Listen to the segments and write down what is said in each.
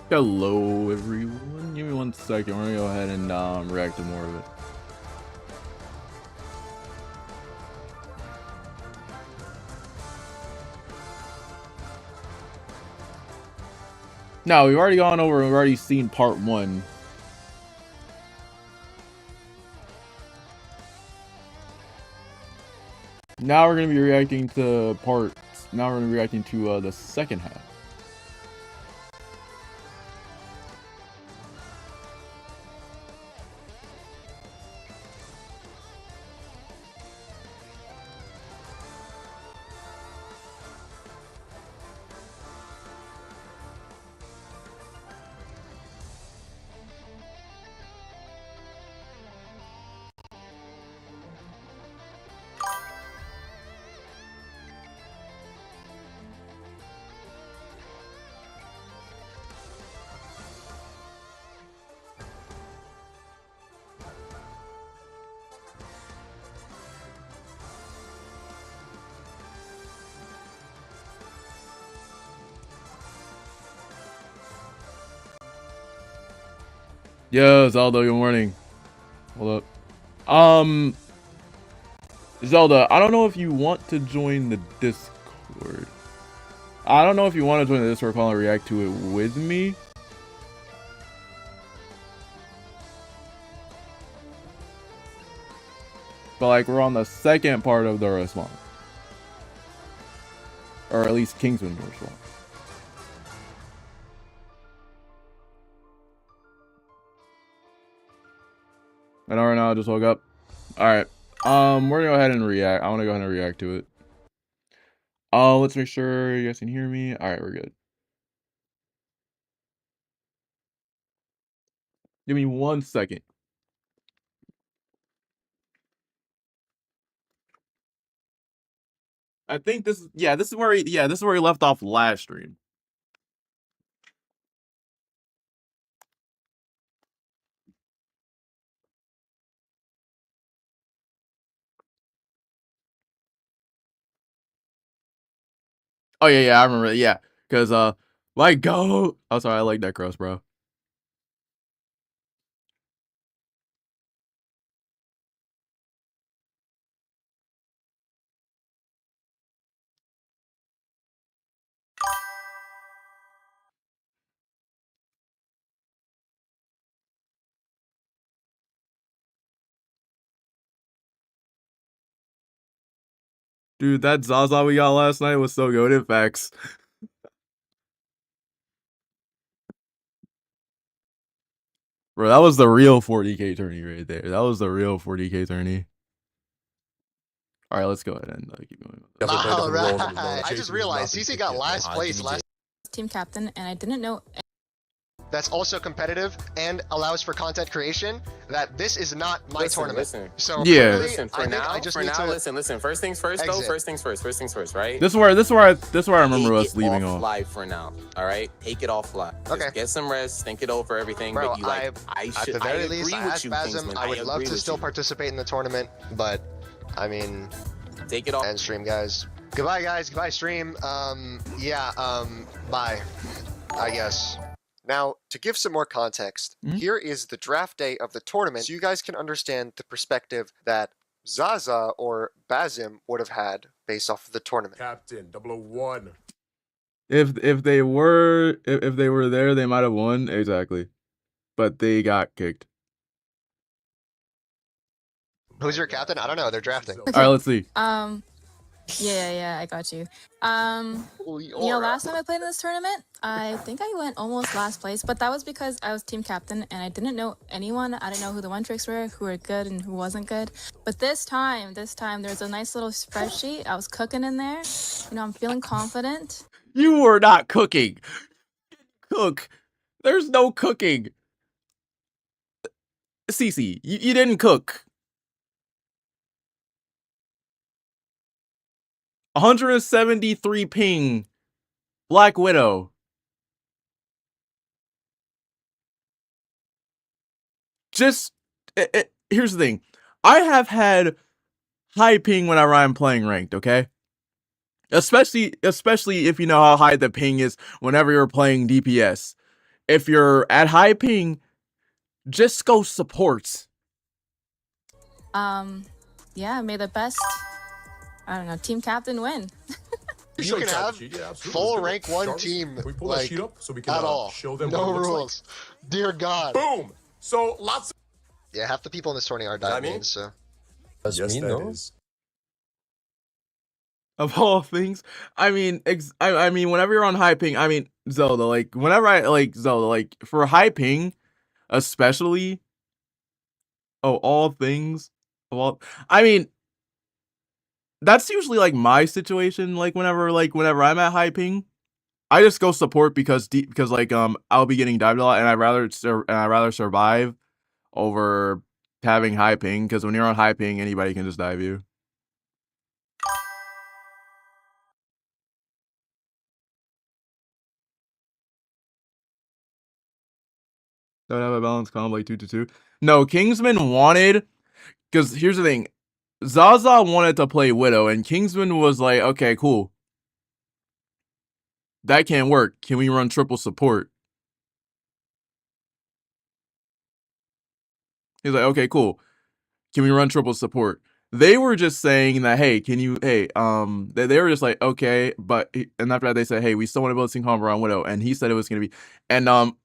Hello, everyone. Give me 1 second. We're gonna go ahead and react to more of it. Now, we've already gone over. We've already seen part 1. Now we're gonna be reacting to parts. Now we're gonna be reacting to the second half. Yo, Zelda, good morning. Hold up. Zelda, I don't know if you want to join the Discord. I don't know if you want to join the Discord call and react to it with me. But, like, we're on the second part of the response. Or at least Kingsman response. And right now I just woke up. Alright. We're gonna go ahead and react. I wanna go ahead and react to it. Let's make sure you guys can hear me. Alright, we're good. Give me 1 second. I think this is where he left off last stream. Oh yeah, I remember. Yeah, because like go. Oh, sorry, I like that cross, bro. Dude, that Zaza we got last night was so good. In facts. Bro, that was the real 40k tourney right there. That was the real 40k tourney. All right, let's go ahead and keep going. All right. I just realized CC got last place last team captain, and I didn't know. That's also competitive and allows for content creation. That this is not my tournament. Listen. So yeah. Listen, for now, listen. First things first, though. First things first, right? This is where I remember us leaving off. Live for now. All right, take it off live. Okay. Just get some rest, think it over, everything. Bro, but you like, at the very least, I asked Basm. I would love to still participate in the tournament, but I mean, take it off. End stream, guys. Goodbye, guys. Goodbye, stream. Bye. I guess. Now, to give some more context, here is the draft day of the tournament, so you guys can understand the perspective that Zaza or Basm would have had based off of the tournament. Captain 001. If they were there, they might have won. Exactly. But they got kicked. Who's your captain? I don't know. They're drafting. Okay. All right, let's see. Yeah, I got you. Last time I played in this tournament, I think I went almost last place, but that was because I was team captain and I didn't know anyone. I didn't know who the one tricks were, who were good and who wasn't good. But this time, there's a nice little spreadsheet. I was cooking in there. I'm feeling confident. You were not cooking. Cook. There's no cooking. Cece, you didn't cook. 173 ping. Black Widow. Just here's the thing. I have had high ping whenever I'm playing ranked, okay? Especially if you know how high the ping is whenever you're playing DPS. if you're at high ping, just go support. Yeah, may the best, I don't know, team captain win. You can have full rank 1 team, like, so we can, at all. Show them no rules. Like. Dear God. Boom. So lots. Yeah, half the people in this tournament are diamonds, so. That's yes, me, that no? is. Of all things, I mean, I mean, whenever you're on high ping, I mean, Zelda, like, whenever Zelda, like, for high ping, especially, all things, I mean, that's usually, like, my situation, like, whenever I'm at high ping, I just go support because, like, I'll be getting dived a lot, and I'd rather survive over having high ping, because when you're on high ping, anybody can just dive you. Don't have a balanced combo like 2-2. No, Kingsman wanted, because here's the thing, Zaza wanted to play Widow, and Kingsman was like, okay, cool. That can't work. Can we run triple support? He's like, okay, cool. Can we run triple support? They were just saying that, hey, they were just like, okay, but, and after that they said, hey, we still want to build a sync combo on Widow, and he said it was going to be, and,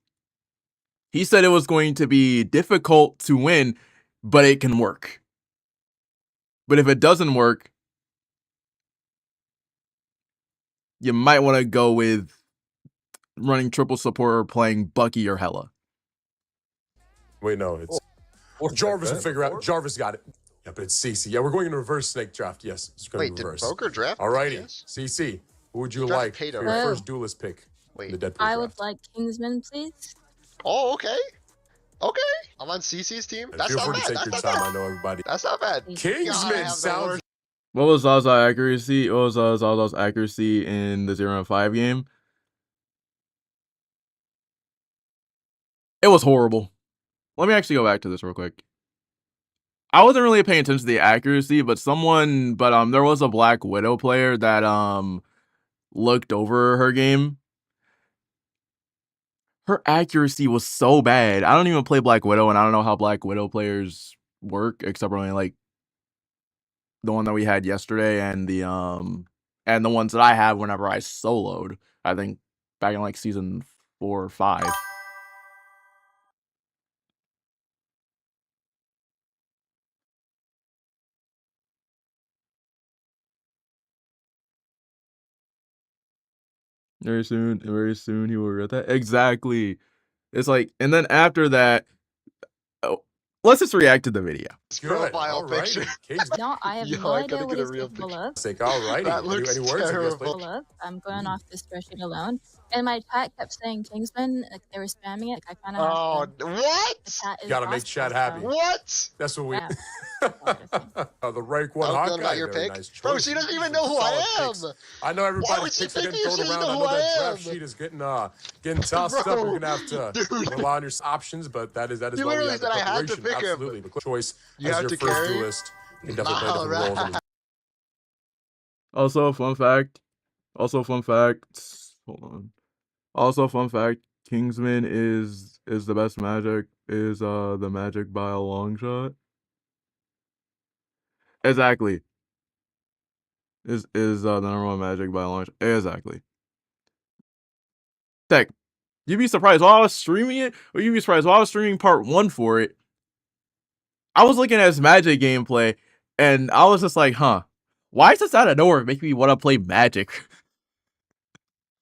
he said it was going to be difficult to win, but it can work. But if it doesn't work, you might want to go with running triple support or playing Bucky or Hella. Wait, no, it's Jarvis will figure out. Jarvis got it. Yeah, but it's CC. Yeah, we're going into reverse snake draft. Yes, it's going to reverse. Did Boker draft? Alrighty, Yes. CC. Who would you like for your first duelist pick? Wait, in the Deadpool I draft? would like Kingsman, please. Oh, okay. Okay. I'm on CC's team. That's feel not free bad. to take That's your not time. bad. I know everybody. That's not bad. Kingsman sounds. What was Zaza accuracy? What was Zaza's accuracy in the 0-5 game? It was horrible. Let me actually go back to this real quick. I wasn't really paying attention to the accuracy, but there was a Black Widow player that looked over her game. Her accuracy was so bad. I don't even play Black Widow, and I don't know how Black Widow players work, except for only like the one that we had yesterday and the ones that I have whenever I soloed. I think back in like season 4 or 5. Very soon he will regret that. Exactly. It's like, and then after that, let's just react to the video. Profile picture. No, I have no idea what he's capable of. That looks terrible. I'm going off this spreadsheet alone. And my chat kept saying Kingsman, like they were spamming it. I kind of what? You gotta make chat happy. What? That's what we. Yeah. The rank one Hawkeye. Not your pick. Nice Bro, she doesn't even know who I am. I know everybody. Why would she think getting thrown around. I know that draft sheet is getting tossed up. We're gonna have to rely on your options, but that is You why we literally have said the I had to preparation. pick him. Absolutely, the choice You as have your to first carry? duelist. You can definitely play different roles. Also, fun fact, Kingsman is the best magic, is the magic by a long shot. Exactly. Is the number one magic by a long shot. Exactly. Tech, you'd be surprised while I was streaming it, or you'd be surprised while I was streaming part 1 for it. I was looking at his magic gameplay, and I was just like, huh, why is this out of nowhere making me want to play magic?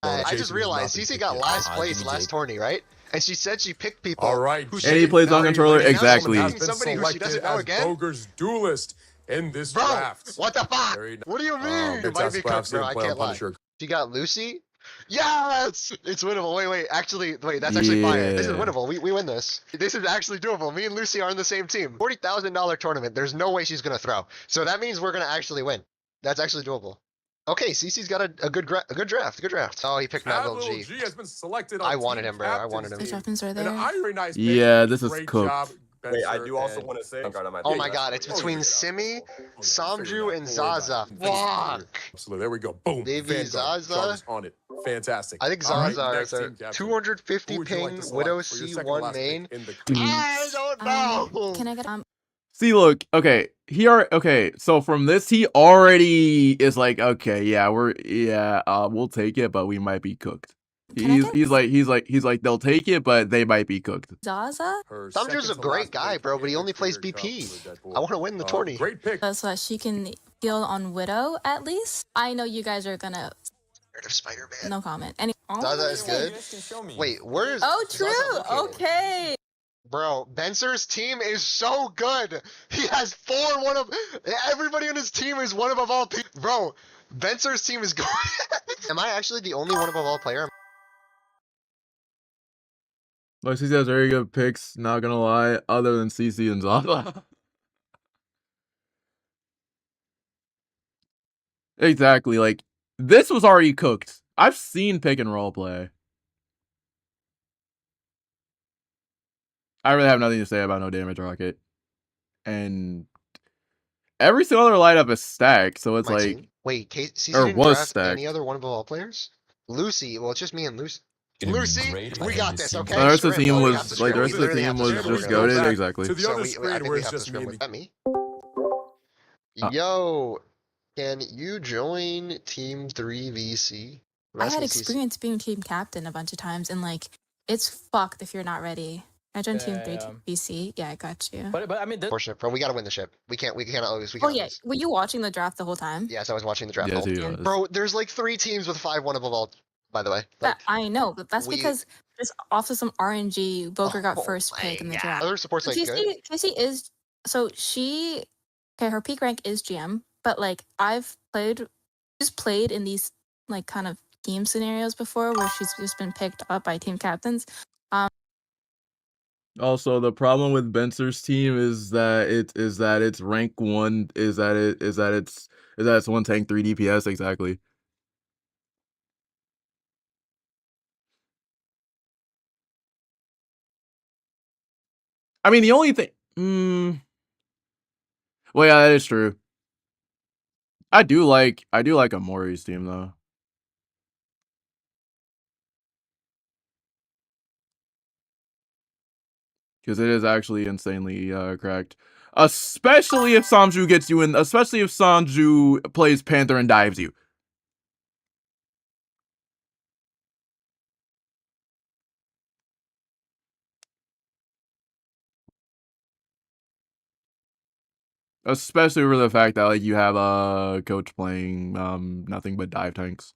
I just realized CC got last place last tourney, right? And she said she picked people. All right. And he plays on controller, exactly. Somebody who she doesn't know again. Boger's duelist in this draft. What the fuck? What do you mean? It might be cooked, bro. I can't lie. She got Lucy. Yes! It's winnable. Wait. Actually, that's actually fire. This is winnable. We win this. This is actually doable. Me and Lucy are on the same team. $40,000 tournament. There's no way she's going to throw. So that means we're going to actually win. That's actually doable. Okay, CC's got a good draft. Oh, he picked Mad Little G. G has been selected. I wanted him, bro. I wanted him. The weapons are there. Very nice yeah, this is cooked. Job. Wait, I do also want to say. Oh my god, it's between Simi, Samju, and Zaza. Fuck! Absolutely. There we go. Boom. Maybe Vanguard. Zaza? Jarvis on it. Fantastic. I think All right, Zaza next is team captain. 250 Who would you like ping to select Widow for your second C1 last main. pick in the I don't know. Can I get See, look, okay, okay, so from this, he already is like, okay, yeah, we'll take it, but we might be cooked. He's like, they'll take it, but they might be cooked. Zaza? Samju's a great guy, bro, but he only plays BP. I want to win the tourney. Great pick. So that she can heal on Widow, at least. I know you guys are gonna... Spider-Man. No comment. Any Zaza is good. Wait, where is... Oh, Zaza true! located? Okay! Bro, Benser's team is so good. He has everybody on his team is one above all people. Bro, Benser's team is good. Am I actually the only one above all player? Like, CC has very good picks, not gonna lie, other than CC and Zaza. Exactly, like, this was already cooked. I've seen pick and roll play. I really have nothing to say about No Damage Rocket. And every single other lineup is stacked, so it's My like... team? Wait, CC or didn't was draft stacked. any other one above all players? Lucy, well, it's just me and Lucy. Lucy, we got this, okay? The rest of the team We was have to like the script. rest of the We literally team have to was script. just We're gonna go goated, back. exactly. To the So other I screen think where we it's have to just me script and with that me. Uh. Yo, can you join Team 3VC? I had experience being team captain a bunch of times, and like, it's fucked if you're not ready. I joined Team 3 VC. Yeah, I got you. But I mean, Fortunate, bro. We gotta win the ship. We cannot lose. We Oh can't yeah, lose. were you watching the draft the whole time? Yes, I was watching the draft. Yes, he all. was. Bro, there's like 3 teams with 5-1 above all. By the way, like, I know, but that's because just off of some RNG, Boker got first pick in the draft. Other supports like good. Casey is so she. Okay, her peak rank is GM, but like I've played in these like kind of team scenarios before where she's just been picked up by team captains. Also, the problem with Benser's team is that it's rank 1, is that it's 1 tank 3 DPS, exactly. I mean, the only thing well, yeah, that is true. I do like Amori's team though. Because it is actually insanely cracked. Especially if Samju gets you in, especially if Samju plays Panther and dives you. Especially for the fact that like you have a coach playing nothing but dive tanks.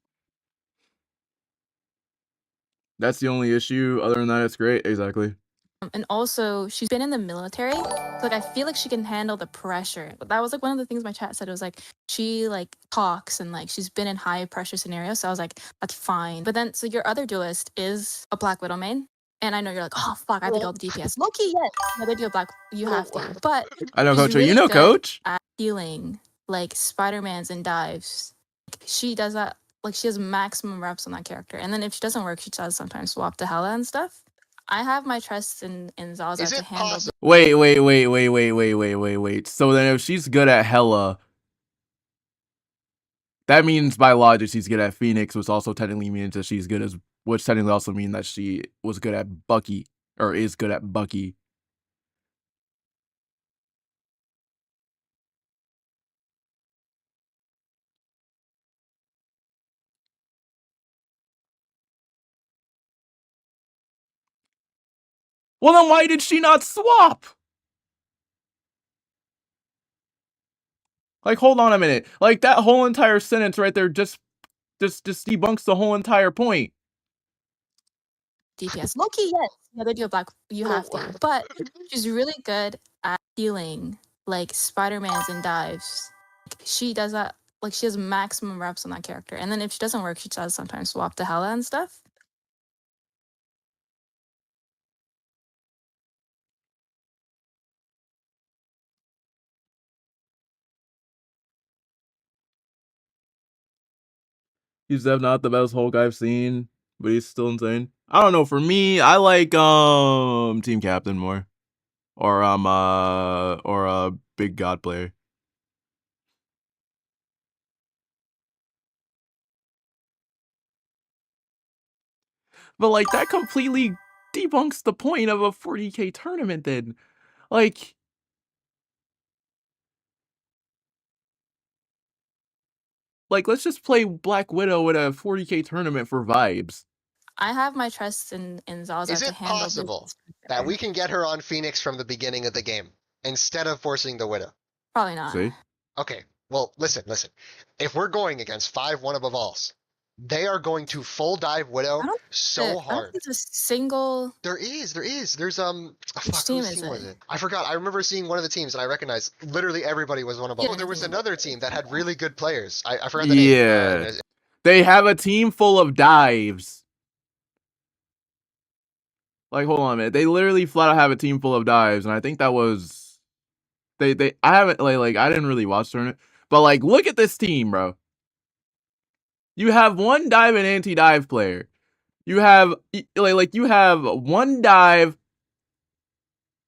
That's the only issue. Other than that, it's great. Exactly. And also, she's been in the military, so like I feel like she can handle the pressure. That was like one of the things my chat said. It was like she like talks and like she's been in high pressure scenarios. So I was like, that's fine. But then, so your other duelist is a Black Widow main, and I know you're like, oh fuck, I have to go with DPS. Loki, yes, yeah, they do a Black. You have to, but I know, she's Coach. really You know, good Coach. at healing like Spider-Man's and dives. She does that. Like she has maximum reps on that character, and then if she doesn't work, she does sometimes swap to Hela and stuff. I have my trust in Zaza to handle. Wait. So then, if she's good at Hela, that means by logic she's good at Phoenix, which also technically means that she's good as, which technically also means that she was good at Bucky or is good at Bucky. Well, then why did she not swap? Like, hold on a minute. Like, that whole entire sentence right there just debunks the whole entire point. DPS. Loki, yes. Yeah, they do a Black. You have to. But she's really good at healing like Spider-Man's and dives. She does that. Like she has maximum reps on that character. And then if she doesn't work, she does sometimes swap to Hela and stuff. He's definitely not the best Hulk I've seen, but he's still insane. I don't know. For me, I like Team Captain more. or a big god player. But like that completely debunks the point of a 40K tournament then. Like let's just play Black Widow at a 40K tournament for vibes. I have my trust in Zaza Is to it handle possible this that we can get her on Phoenix from the beginning of the game instead of forcing the Widow? Probably not. See? Okay, well, listen. If we're going against 5-1 above alls, they are going to full dive Widow so hard. I don't think it's a single. There is. There's Which team whose is team was it? it? I forgot. I remember seeing one of the teams and I recognized literally everybody was one of them. Yeah, Oh, there was team. another team that had really good players. I forgot the name. Yeah. They have a team full of dives. Like, hold on a minute. They literally flat out have a team full of dives, and I think that was I haven't I didn't really watch tournament, but like look at this team, bro. You have one dive and anti-dive player. You have you have one dive,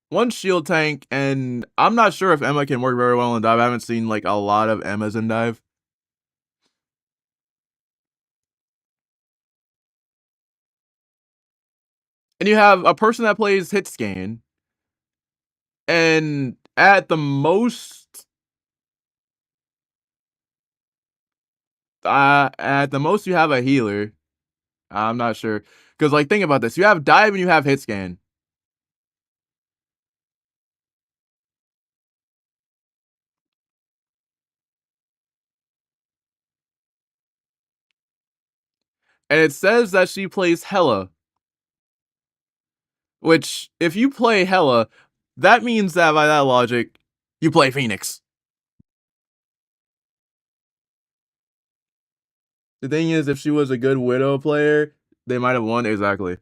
one shield tank, and I'm not sure if Emma can work very well in dive. I haven't seen like a lot of Emmas in dive. And you have a person that plays hit scan. And at the most you have a healer. I'm not sure. Because like think about this. You have dive and you have hit scan. And it says that she plays Hela. Which, if you play Hela, that means that by that logic, you play Phoenix. The thing is, if she was a good Widow player, they might have won. Exactly.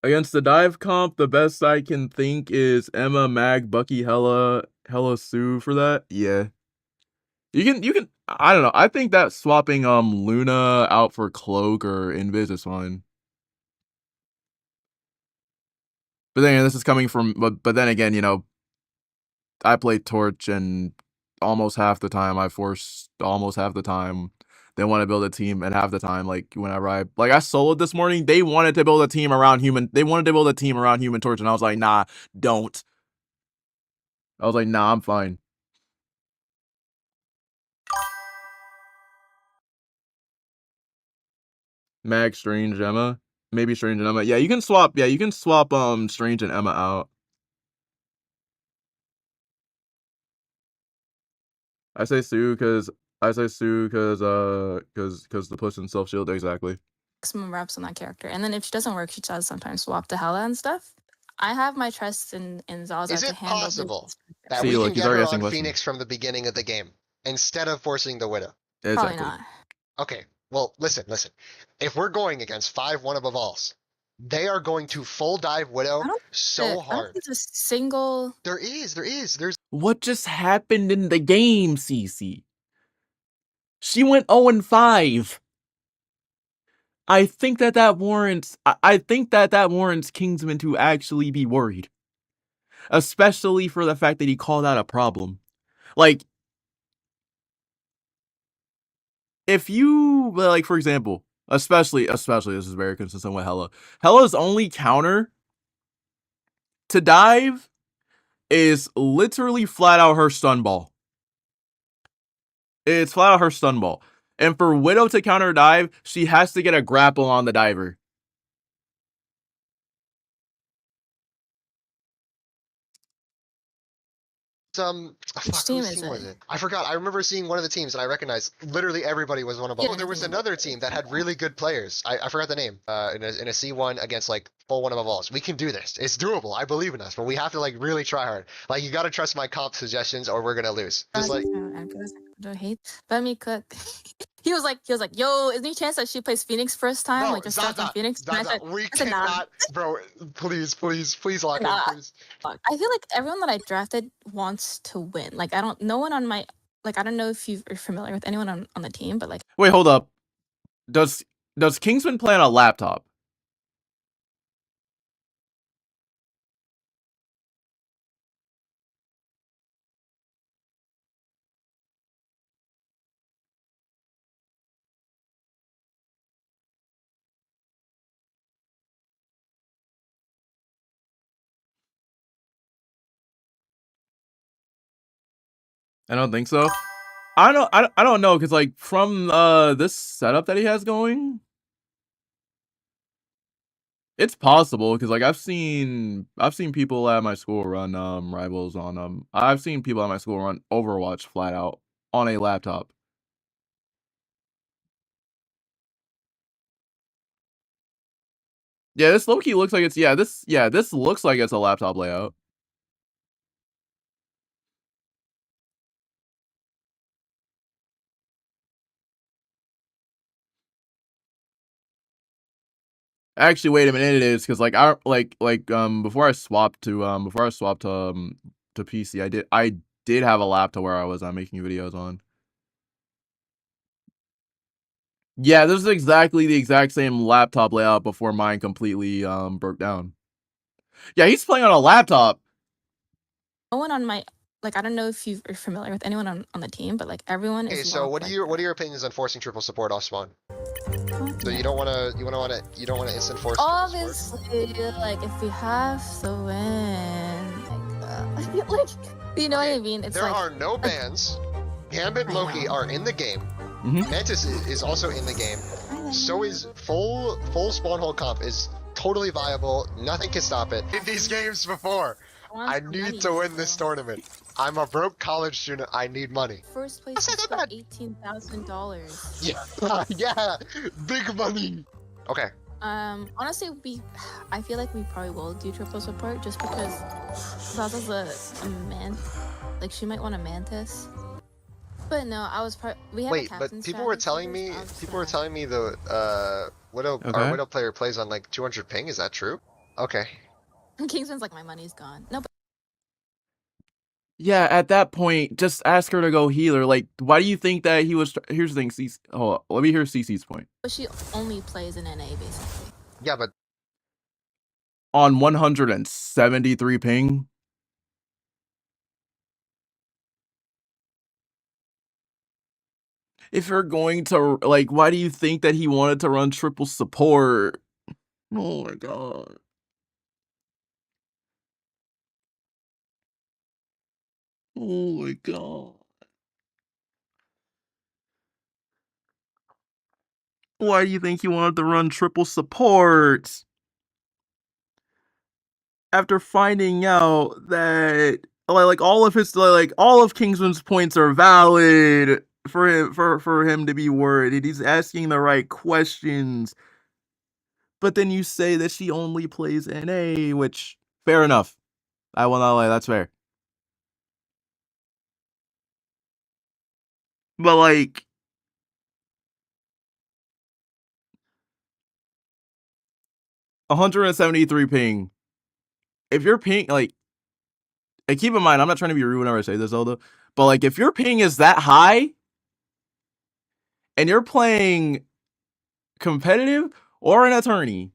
Against the dive comp, the best I can think is Emma, Mag, Bucky, Hela Sue for that. Yeah. You can I don't know. I think that swapping Luna out for Cloak or Invis is fine. But then again, this is coming from but then again, you know, I play Torch and almost half the time I force almost half the time they want to build a team, and half the time like whenever I soloed this morning, they wanted to build a team around Human Torch, and I was like, "Nah, don't." I was like, "Nah, I'm fine." Mag, Strange, Emma. Maybe Strange and Emma. Yeah, you can swap Strange and Emma out. I say Sue because the push and self shield. Exactly. Maximum reps on that character, and then if she doesn't work, she does sometimes swap to Hela and stuff. I have my trust in Zaza to handle. Is it possible that we can get her on Phoenix from the beginning of the game instead of forcing the Widow? Probably not. Okay, well, listen. If we're going against 5-1 above alls, they are going to full dive Widow so hard. I don't think it's a single. There is. There's. What just happened in the game, CC? She went 0-5. I think that warrants. I think that warrants Kingsman to actually be worried, especially for the fact that he called out a problem. Like, if you like, for example, especially this is very consistent with Hela. Hela's only counter to dive is literally flat out her stun ball. It's flat out her stun ball. And for Widow to counter dive, she has to get a grapple on the diver. Which team is it? I forgot. I remember seeing one of the teams and I recognized literally everybody was one of them. Oh, there was another team that had really good players. I forgot the name. In a C1 against like full one above alls. We can do this. It's doable. I believe in us, but we have to like really try hard. Like you gotta trust my comp suggestions or we're gonna lose. Just like don't hate. Let me cook. He was like, yo, is there any chance that she plays Phoenix first time? No, like just starts on Phoenix? We cannot, bro. Please lock in, please. I feel like everyone that I drafted wants to win. Like no one on my, like I don't know if you're familiar with anyone on the team, but like. Wait, hold up. Does Kingsman play on a laptop? I don't think so. I don't know, because like from this setup that he has going, it's possible, because like I've seen people at my school run rivals on I've seen people at my school run Overwatch flat out on a laptop. Yeah, this low-key looks like it's this looks like it's a laptop layout. Actually, wait a minute, it is, because like before I swapped to to PC, I did have a laptop where I was making videos on. Yeah, this is exactly the exact same laptop layout before mine completely broke down. Yeah, he's playing on a laptop. No one on my I don't know if you are familiar with anyone on the team, but like everyone is. Okay, so what are your opinions on forcing triple support off spawn? So you don't want to instant force. Obviously, like if we have to win, like you know what I mean. It's there are no bans. Gambit and Loki are in the game. Mantis is also in the game. So is full spawn hole comp is totally viable. Nothing can stop it. In these games before, I need to win this tournament. I'm a broke college student. I need money. First place is about $18,000. Yeah, yeah, big money. Okay. Honestly, I feel like we probably will do triple support just because Zaza's a man. Like she might want a mantis. But no, we have Wait, a but people were telling me the Widow our Widow player plays on like 200 ping. Is that true? Okay. Kingsman's like, my money's gone. No, but Yeah, at that point, just ask her to go healer. Like, why do you think that he was? Here's the thing, CC. Hold on, let me hear CC's point. but she only plays in NA basically. Yeah, but on 173 ping. If you're going to, like, why do you think that he wanted to run triple support? Oh my god. Oh my god. Why do you think he wanted to run triple support? After finding out that like all of Kingsman's points are valid for him to be worried. He's asking the right questions. But then you say that she only plays NA, which fair enough. I will not lie, that's fair. But like 173 ping. If your ping and keep in mind, I'm not trying to be rude whenever I say this, Zelda, but like if your ping is that high and you're playing competitive or an attorney,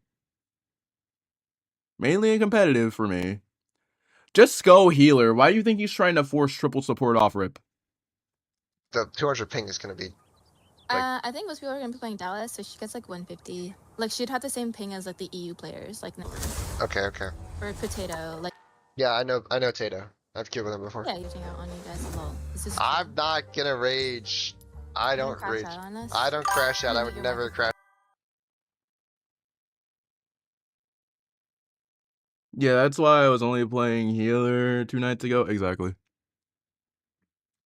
mainly a competitive for me, just go healer. Why do you think he's trying to force triple support off rip? the 200 ping is gonna be. I think most people are gonna be playing Dallas, so she gets like 150. Like she'd have the same ping as like the EU players, like. Okay. Or Potato, like. Yeah, I know Tato. I've killed with him before. Yeah, you're out on you guys as well. I'm not gonna rage. I don't rage. I don't crash out. I would never crash. Yeah, that's why I was only playing healer 2 nights ago. Exactly.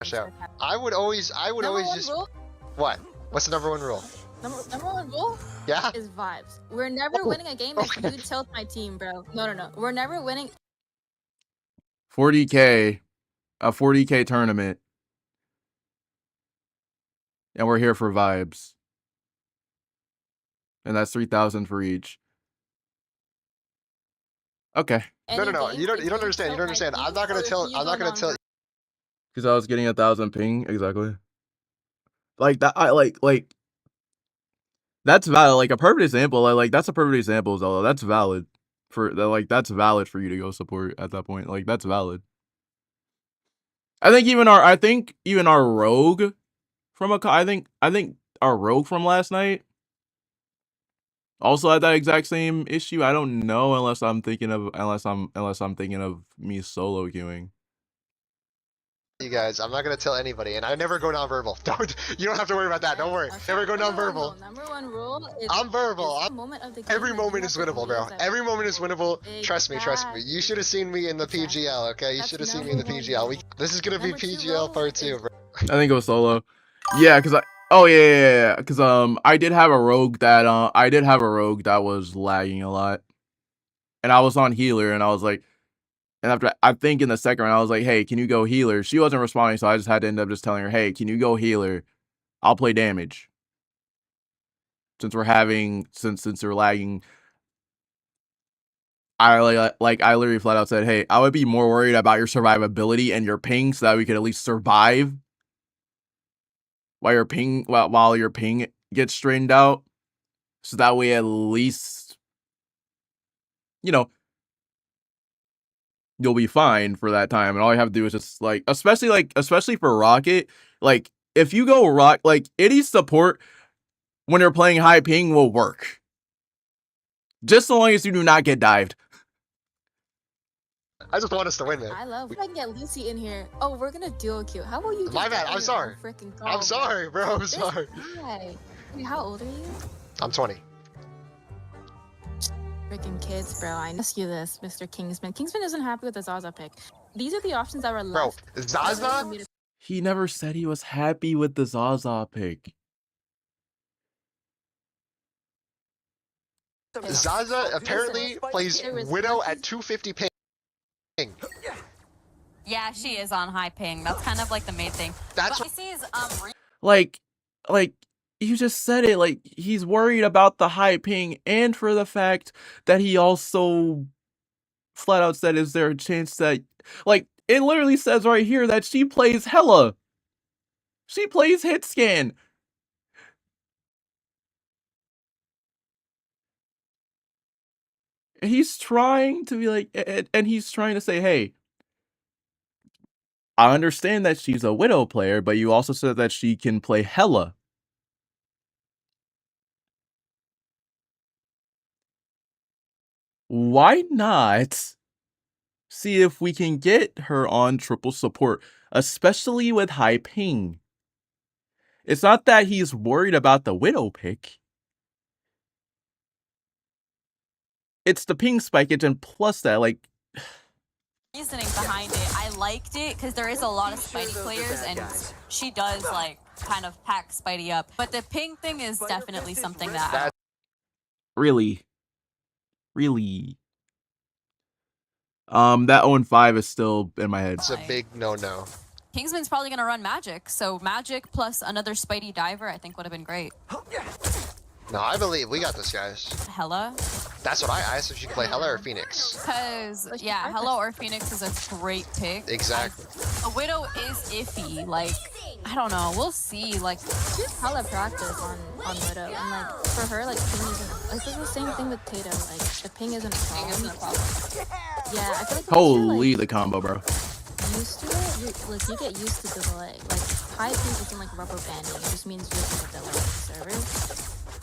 Crash out. I would always just. Rule? What? What's the number one rule? Number one rule? Yeah. Is vibes. We're never winning a game if you tilt my team, bro. No. We're never winning. 40K. A 40K tournament. And we're here for vibes. And that's 3,000 for each. Okay. No. You don't understand. You don't understand. I'm not gonna tell. Because I was getting 1,000 ping. Exactly. Like that. Like. That's valid. Like a perfect example. Like that's a perfect example, Zelda. That's valid that's valid for you to go support at that point. Like that's valid. I think even our rogue from I think our rogue from last night also had that exact same issue. I don't know unless I'm thinking of me solo queuing. You guys, I'm not gonna tell anybody, and I never go nonverbal. You don't have to worry about that. Don't worry. Never go nonverbal. No. Number one rule is I'm verbal. Every moment moment is winnable, bro. Every moment is winnable. Trust me. You should have seen me in the PGL, okay? You should have seen me in the PGL. This is gonna be PGL part 2, bro. I think it was solo. Yeah, cause yeah. Cause I did have a rogue that was lagging a lot, and I was on healer, and I was like, and after I think in the second round I was like, hey, can you go healer? She wasn't responding, so I just had to end up just telling her, hey, can you go healer? I'll play damage. Since we're lagging, I literally flat out said, hey, I would be more worried about your survivability and your ping so that we could at least survive while your ping gets straightened out. So that way at least, you know, you'll be fine for that time. And all you have to do is just especially for Rocket, like if you go like any support when you're playing high ping will work. Just so long as you do not get dived. I just want us to win, man. I love if I can get Lucy in here. Oh, we're gonna duo queue. How about you? My bad. I'm sorry. I'm sorry, bro. I'm sorry. Wait, how old are you? I'm 20. Freaking kids, bro. I ask you this, Mr. Kingsman. Kingsman isn't happy with the Zaza pick. These are the options that were left. Bro, Zaza? He never said he was happy with the Zaza pick. Zaza apparently plays Widow at 250 ping. Yeah, she is on high ping. That's kind of like the main thing. That's what sees like you just said it, like he's worried about the high ping and for the fact that he also flat out said, is there a chance that, like, it literally says right here that she plays Hella. She plays hit scan. He's trying to be like, and he's trying to say, hey, I understand that she's a Widow player, but you also said that she can play Hella. Why not see if we can get her on triple support, especially with high ping? It's not that he's worried about the Widow pick. It's the ping spikeage, and plus that, like, reasoning behind it. I liked it because there is a lot of Spidey players, and she does like kind of pack Spidey up. But the ping thing is definitely something that really. That 0-5 is still in my head. It's a big no-no. Kingsman's probably gonna run Magic, so Magic plus another Spidey diver, I think would have been great. No, I believe we got this, guys. Hella? That's what I asked, if she could play Hella or Phoenix. Because, yeah, Hella or Phoenix is a great pick. Exactly. A Widow is iffy. Like, I don't know. We'll see. Like, she's hella practice on Widow. And, like, for her, like, ping isn't... Like, it's the same thing with Tato. Like, the ping isn't a problem. Yeah, I feel like... Holy, the combo, bro. Used to it, you get used to the delay. Like, high ping isn't like rubber banding. It just means you have to delay the server.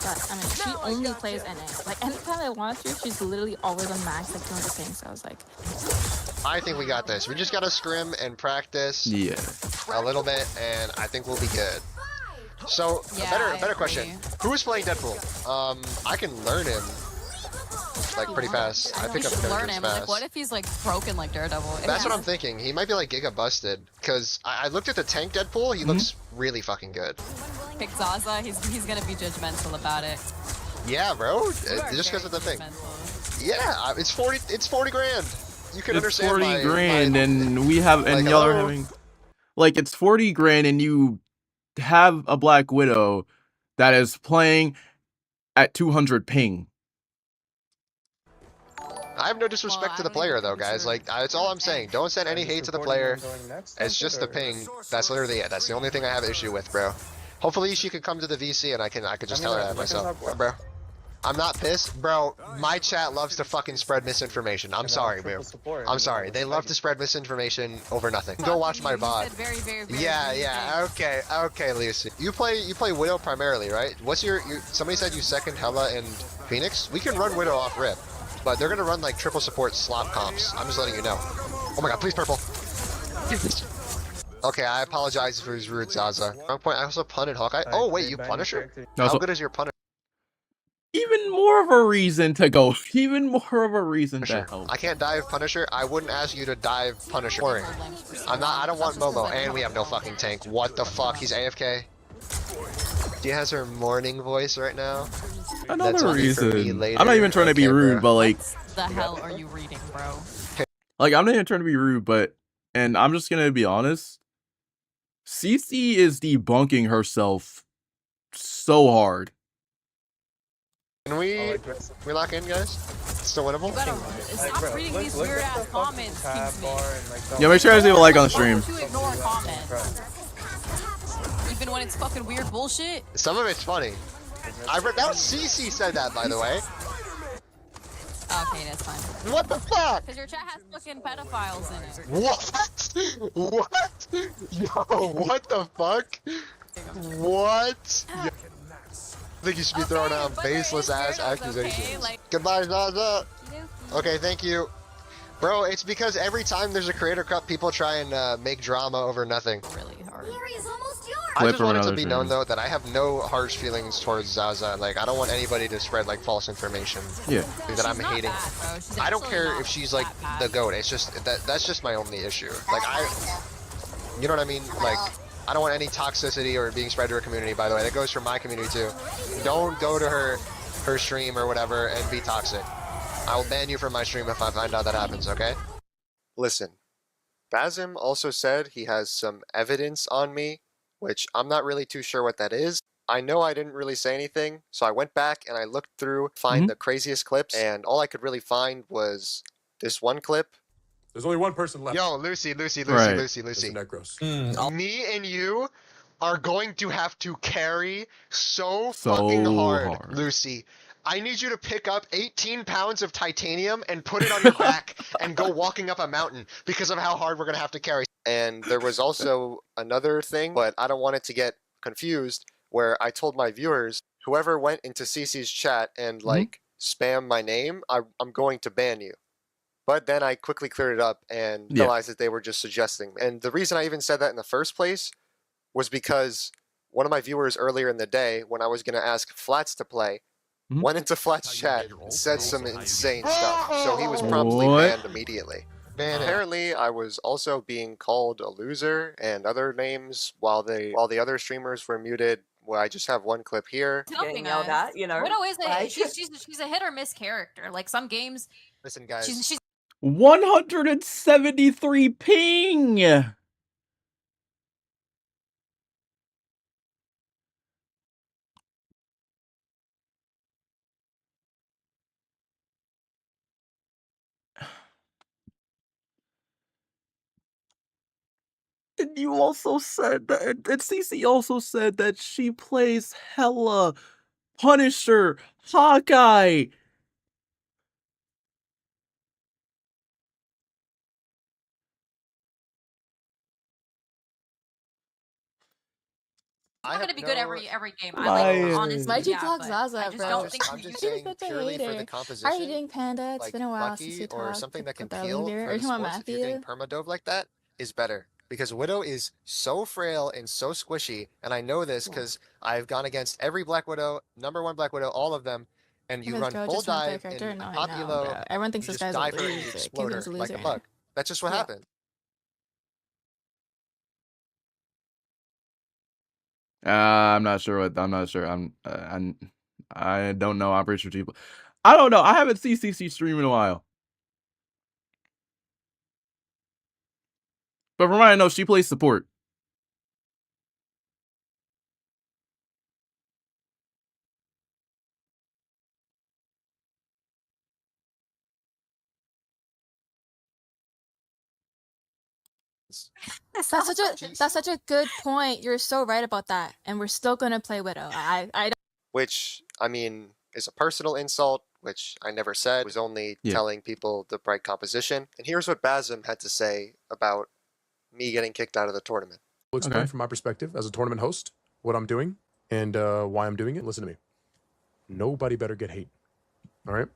But, I mean, she only plays NA. Like, anytime I watch her, she's literally always on max at 200 ping, so I was like... I think we got this. We just gotta scrim and practice a little bit, and I think we'll be good. So, yeah, a better question. Who is playing Deadpool? I can learn him, like, pretty fast. I pick up characters fast. Like, what if he's, like, broken like Daredevil? That's what I'm thinking. He might be, like, Giga busted. Because I looked at the tank Deadpool, he looks really fucking good. Pick Zaza, he's gonna be judgmental about it. Yeah, bro. Just because of the thing. Yeah, it's 40 grand. You can understand 40 grand, and we have, and y'all are having, like, it's 40 grand, and you have a Black Widow that is playing at 200 ping. I have no disrespect to the player, though, guys. Like, that's all I'm saying. Don't send any hate to the player. It's just the ping. That's literally it. That's the only thing I have issue with, bro. Hopefully she could come to the VC and I could just tell her that myself, bro. I'm not pissed, bro. My chat loves to fucking spread misinformation. I'm sorry, bro. I'm sorry. They love to spread misinformation over nothing. Go watch my VOD. Yeah. Okay, Lucy. You play Widow primarily, right? What's your somebody said you second Hella and Phoenix? We can run Widow off rip, but they're gonna run like triple support slop comps. I'm just letting you know. Oh my god, please purple. Okay, I apologize if it was rude, Zaza. Wrong point. I also punted Hawkeye. Oh wait, you Punisher? No, How so good is your Punisher? even more of a reason to go. Even more of a reason to help. I can't dive Punisher. I wouldn't ask you to dive Punisher. I don't want Momo, and we have no fucking tank. What the fuck? He's AFK. She has her morning voice right now. Another reason. I'm not even trying to be rude, but like, What the hell are you reading, bro? like I'm not even trying to be rude, but, and I'm just gonna be honest. CC is debunking herself so hard. Can we lock in, guys? It's still winnable? You gotta stop reading these weird ass comments, Kingsman. Yeah, make sure you guys leave a like on the stream. To ignore comments. Even when it's fucking weird bullshit. Some of it's funny. That CC said that, by the way. Okay, that's fine. What the fuck? Because your chat has fucking pedophiles in it. What? What? Yo, what the fuck? What? Yo. I think you should be throwing out baseless ass accusations. Okay, like... Goodbye, Zaza. Okay, thank you. Bro, it's because every time there's a creator cup, people try and make drama over nothing. Really hard. I just want it to be known, though, that I have no harsh feelings towards Zaza. Like, I don't want anybody to spread, like, false information. Yeah. That I'm hating. I don't care if she's, like, the GOAT. It's just, that's just my only issue. Like, you know what I mean? Like, I don't want any toxicity or being spread to her community, by the way. That goes for my community, too. Don't go to her stream or whatever and be toxic. I will ban you from my stream if I find out that happens, okay? Listen, Basim also said he has some evidence on me, which I'm not really too sure what that is. I know I didn't really say anything, so I went back and I looked through, find the craziest clips, and all I could really find was this one clip. There's only one person left. Yo, Lucy. Necros. Me and you are going to have to carry so fucking hard, Lucy. I need you to pick up 18 pounds of titanium and put it on your back and go walking up a mountain because of how hard we're going to have to carry. And there was also another thing, but I don't want it to get confused, where I told my viewers, whoever went into CC's chat and like spam my name, I'm going to ban you. But then I quickly cleared it up and realized that they were just suggesting. And the reason I even said that in the first place was because one of my viewers earlier in the day, when I was going to ask Flats to play, went into Flat's chat and said some insane stuff. So he was promptly banned immediately. Apparently, I was also being called a loser and other names while the other streamers were muted. Well, I just have one clip here. Helping us. You know, Widow is she's a hit or miss character. Like some games. Listen, guys. She's 173 ping. And you also said that, and CC also said that she plays hella Punisher, Hawkeye. I'm gonna be good every game. Honestly, why'd you yeah, block Zaza, I just bro? don't think I'm you just should. saying purely for the composition. How are you doing, Panda? It's like been a while Bucky since you or talked. something that can Put peel leader. for Are the you talking sports, about if you're doing permadove like that, is better. Because Widow is so frail and so squishy, and I know this because I've gone against every Black Widow, #1 Black Widow, all of them, and you run full dive in Populo, everyone thinks you this just guy's a dive her and loser. you explode her like a bug. That's just what happened. I'm not sure what. I'm not sure. I don't know. I'm pretty sure people. I don't know. I haven't seen CC stream in a while. But from what I know, she plays support. That's such a good point. You're so right about that, and we're still gonna play Widow. I don't. Which, I mean, is a personal insult, which I never said. I was only telling people the bright composition. And here's what Basim had to say about me getting kicked out of the tournament. I'll explain from my perspective as a tournament host what I'm doing and why I'm doing it. Listen to me. Nobody better get hate. All right?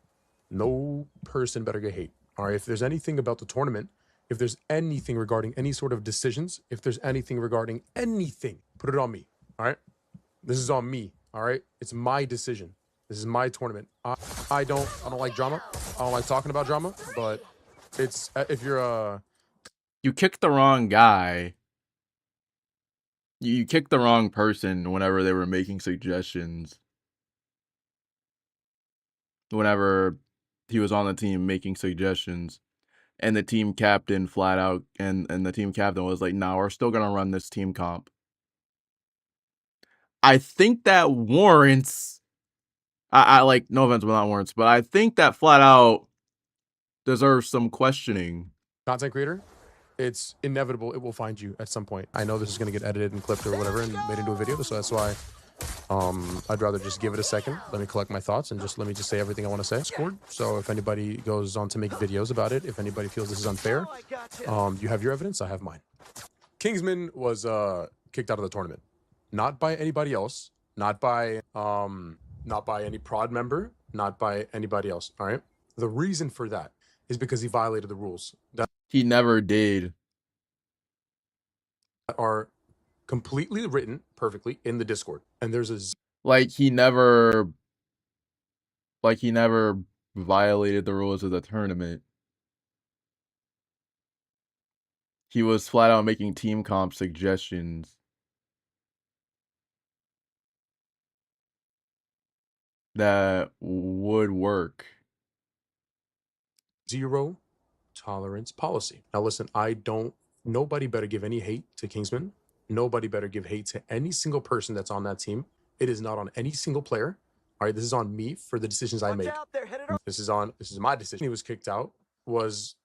No person better get hate. All right? If there's anything about the tournament If there's anything regarding any sort of decisions, if there's anything regarding anything, put it on me. All right? This is on me. All right? It's my decision. This is my tournament. I don't like drama. I don't like talking about drama, but it's if you're you kicked the wrong guy. You kicked the wrong person whenever they were making suggestions. Whenever he was on the team making suggestions. And the team captain flat out and the team captain was like, "No, we're still gonna run this team comp." I think that warrants I like, no offense, but not warrants, but I think that flat out deserves some questioning. content creator, it's inevitable it will find you at some point. I know this is going to get edited and clipped or whatever and made into a video, so that's why I'd rather just give it a second. Let me collect my thoughts and let me say everything I want to say. Scored. So if anybody goes on to make videos about it, if anybody feels this is unfair, you have your evidence, I have mine. Kingsman was kicked out of the tournament. Not by anybody else, not by any prod member, not by anybody else, all right? The reason for that is because he violated the rules that He never did. are completely written perfectly in the Discord. And there's a Like he never violated the rules of the tournament. He was flat out making team comp suggestions that would work. zero tolerance policy. Now listen, nobody better give any hate to Kingsman. Nobody better give hate to any single person that's on that team. It is not on any single player. All right, this is on me for the decisions I made. This is my decision. He was kicked out was,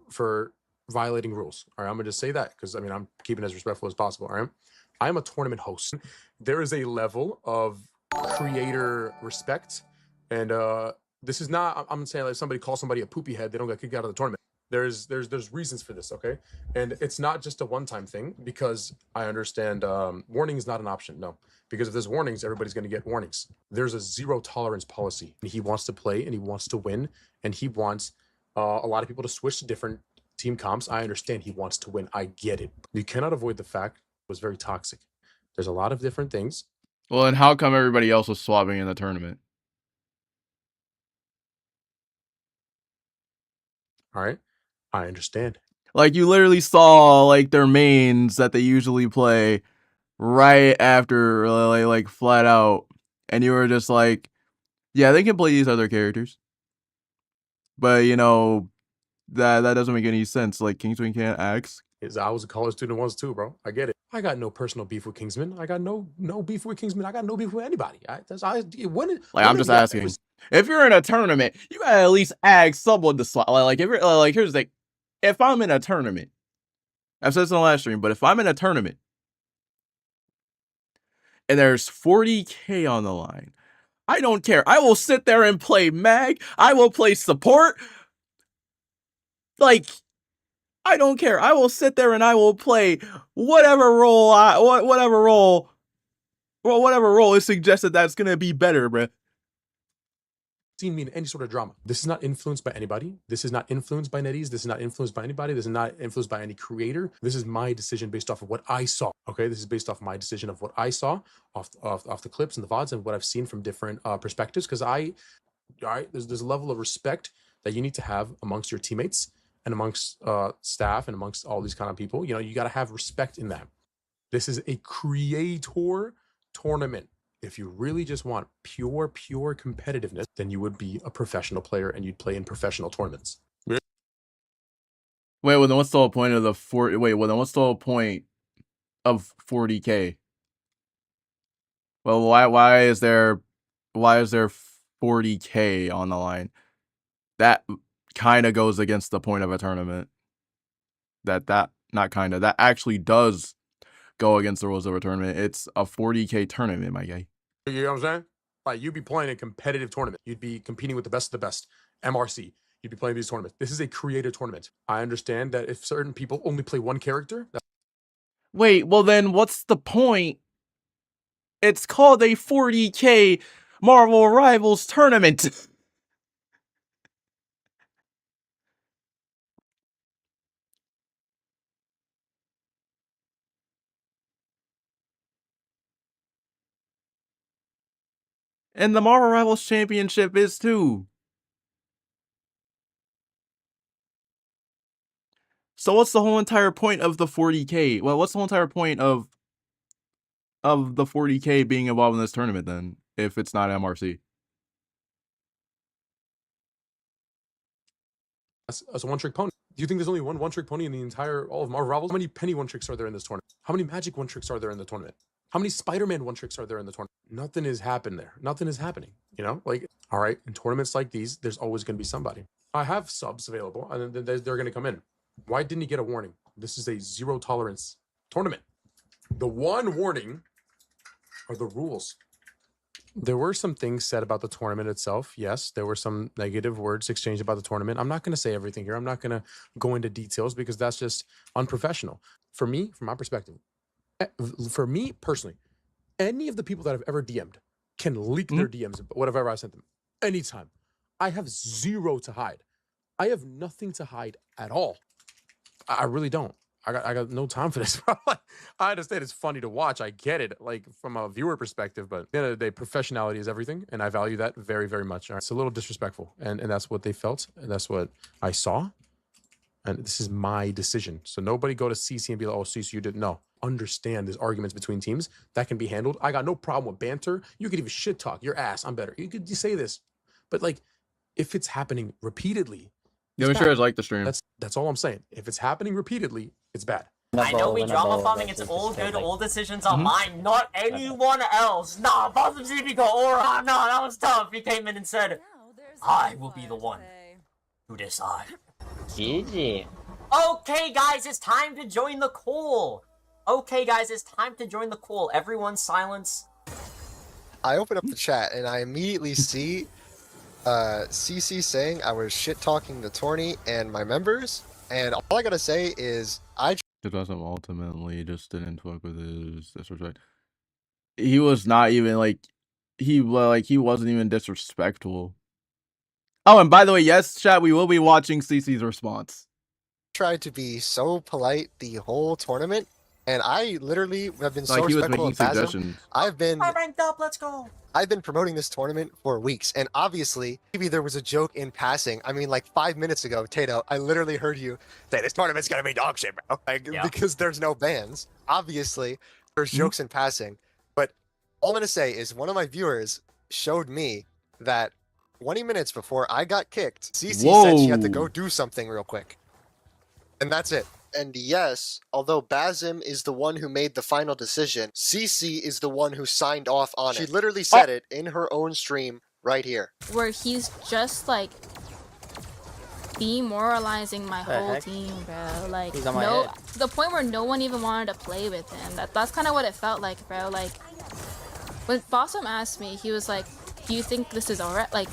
for violating rules. All right, I'm gonna just say that because I'm keeping it as respectful as possible. All right, I'm a tournament host. There is a level of creator respect, and this is not. I'm saying like somebody calls somebody a poopy head, they don't get kicked out of the tournament. There's reasons for this, okay? And it's not just a one-time thing because I understand warning is not an option. No, because if there's warnings, everybody's going to get warnings. There's a zero tolerance policy. He wants to play and he wants to win, and he wants a lot of people to switch to different team comps. I understand he wants to win. I get it. You cannot avoid the fact it was very toxic. There's a lot of different things. Well, and how come everybody else was swapping in the tournament? All right. I understand. Like, you literally saw, like, their mains that they usually play right after, like flat out. And you were just like, yeah, they can play these other characters. But, that doesn't make any sense. Like, Kingsman can't axe. I was a college student once too, bro. I get it. I got no personal beef with Kingsman. I got no beef with Kingsman. I got no beef with anybody. I'm just asking. If you're in a tournament, you gotta at least ask someone to swap. Like, if you're here's the thing. If I'm in a tournament, I've said this on the last stream, but if I'm in a tournament and there's 40K on the line, I don't care. I will sit there and play mag. I will play support. Like, I don't care. I will sit there and I will play whatever role is suggested that's gonna be better, bruh. Seen me in any sort of drama. This is not influenced by anybody. This is not influenced by NetEase. This is not influenced by anybody. This is not influenced by any creator. This is my decision based off of what I saw. Okay, this is based off my decision of what I saw off the clips and the VODs and what I've seen from different perspectives. Because there's a level of respect that you need to have amongst your teammates and amongst staff and amongst all these kind of people. You got to have respect in that. This is a creator tournament. If you really just want pure competitiveness, then you would be a professional player and you'd play in professional tournaments. Wait, well then what's the whole point of the what's the whole point of 40K? Well, why is there 40K on the line? That kind of goes against the point of a tournament. That actually does go against the rules of a tournament. It's a 40K tournament, my guy. You know what I'm saying? Like, you'd be playing a competitive tournament. You'd be competing with the best of the best. MRC. You'd be playing these tournaments. This is a creative tournament. I understand that if certain people only play one character. Wait, well then what's the point? It's called a 40K Marvel Rivals tournament. And the Marvel Rivals Championship is too. So what's the whole entire point of the 40K? Well, what's the whole entire point of the 40K being involved in this tournament then, if it's not MRC? As a one-trick pony. Do you think there's only one-trick pony in the entire all of Marvel Rivals? How many Penny one-tricks are there in this tournament? How many Magic one-tricks are there in the tournament? How many Spider-Man one-tricks are there in the tournament? Nothing has happened there. Nothing is happening. You know, like, all right, in tournaments like these, there's always going to be somebody. I have subs available, and then they're going to come in. Why didn't he get a warning? This is a zero tolerance tournament. The one warning are the rules. There were some things said about the tournament itself. Yes, there were some negative words exchanged about the tournament. I'm not going to say everything here. I'm not going to go into details because that's just unprofessional. For me, from my perspective, for me personally, any of the people that I've ever DM'd can leak their DMs, whatever I sent them, anytime. I have zero to hide. I have nothing to hide at all. I really don't. I got no time for this. I understand it's funny to watch. I get it, like from a viewer perspective, but at the end of the day, professionality is everything, and I value that very, very much. It's a little disrespectful, and that's what they felt, and that's what I saw, and this is my decision. So nobody go to CC and be like, "Oh, CC, you didn't know." Understand there's arguments between teams that can be handled. I got no problem with banter. You could even shit talk your ass. I'm better. You could say this, but like, if it's happening repeatedly. Yeah, make sure it's like the stream. That's all I'm saying. If it's happening repeatedly, it's bad. I know we drama farming, it's all good, all decisions are mine, not anyone else. Nah, Boston CP got aura. Nah, that was tough. He came in and said, I will be the one to decide. GG. Okay, guys, it's time to join the call. Okay, guys, it's time to join the call. Everyone silence. I open up the chat and I immediately see CC saying I was shit-talking the tourney and my members, and all I gotta say is Awesome ultimately just didn't fuck with his disrespect. He was not even like he wasn't even disrespectful. Oh, and by the way, yes, chat, we will be watching CC's response. tried to be so polite the whole tournament, and I literally have been so Like he was respectful making of Basim. suggestions. I ranked up, let's go. I've been promoting this tournament for weeks, and obviously, maybe there was a joke in passing. I mean, like 5 minutes ago, Tato, I literally heard you say, this tournament's gonna be dog shit, bro. Like, because there's no bans. Obviously, there's jokes in passing. But all I'm gonna say is one of my viewers showed me that 20 minutes before I got kicked, CC said she had to go do something real quick. And that's it. And yes, although Basim is the one who made the final decision, CC is the one who signed off on it. She literally said it in her own stream right here. Where he's just like demoralizing my whole team, bro. Like, no, to the point where no one even wanted to play with him. That's kind of what it felt like, bro. Like, when Basim asked me, he was like, do you think this is alright? Like,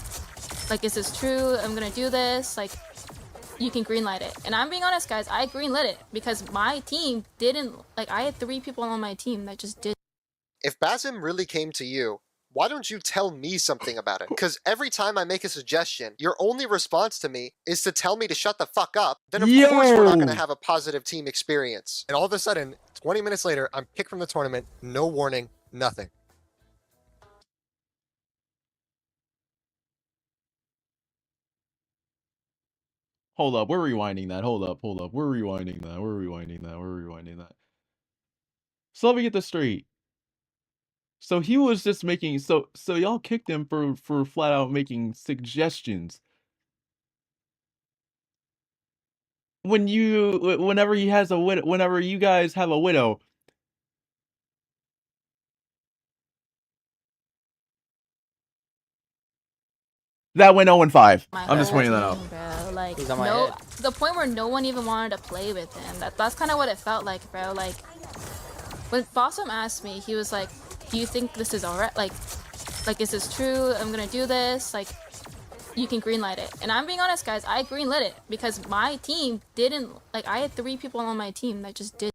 is this true? I'm gonna do this? Like, you can greenlight it. And I'm being honest, guys, I greenlit it because my team didn't, like, I had 3 people on my team that just did. If Basim really came to you, why don't you tell me something about it? Because every time I make a suggestion, your only response to me is to tell me to shut the fuck up. Then of course we're not gonna have a positive team experience. And all of a sudden, 20 minutes later, I'm kicked from the tournament, no warning, nothing. Hold up, we're rewinding that. Hold up. We're rewinding that. So let me get this straight. So he was just making so y'all kicked him for flat out making suggestions. Whenever he has a widow, whenever you guys have a widow. That went 0-5. I'm just pointing that out. Bro. Like, no, to the point where no one even wanted to play with him. That's kind of what it felt like, bro. Like, when Basim asked me, he was like, do you think this is alright? Like, is this true? I'm gonna do this? Like, you can greenlight it. And I'm being honest, guys, I greenlit it because my team didn't, like, I had 3 people on my team that just did.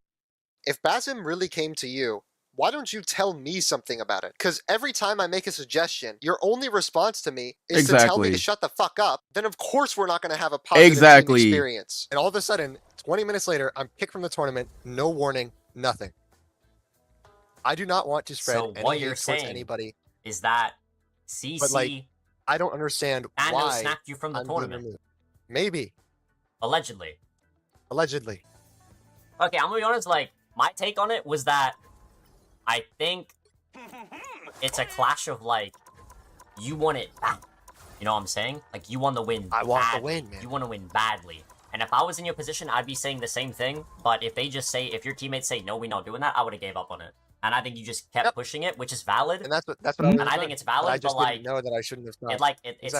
If Basim really came to you, why don't you tell me something about it? Because every time I make a suggestion, your only response to me is to tell me to shut the fuck up. Then of course we're not going to have a positive team experience. And all of a sudden, 20 minutes later, I'm kicked from the tournament, no warning, nothing. I do not want to spread any hate towards anybody. Is that CC But like, I don't understand why snapped you from the I'm being tournament. removed. Maybe. Allegedly. Allegedly. Okay, I'm gonna be honest, like, my take on it was that I think it's a clash of, like, you want it back. You know what I'm saying? Like, you want to win I want badly. to win, man. You want to win badly. And if I was in your position, I'd be saying the same thing. But if they just say, if your teammates say, no, we're not doing that, I would have gave up on it. And I think you just kept pushing it, which is valid. And that's what I would have And I done. think it's valid, But I just like, didn't know that I shouldn't have stopped. It's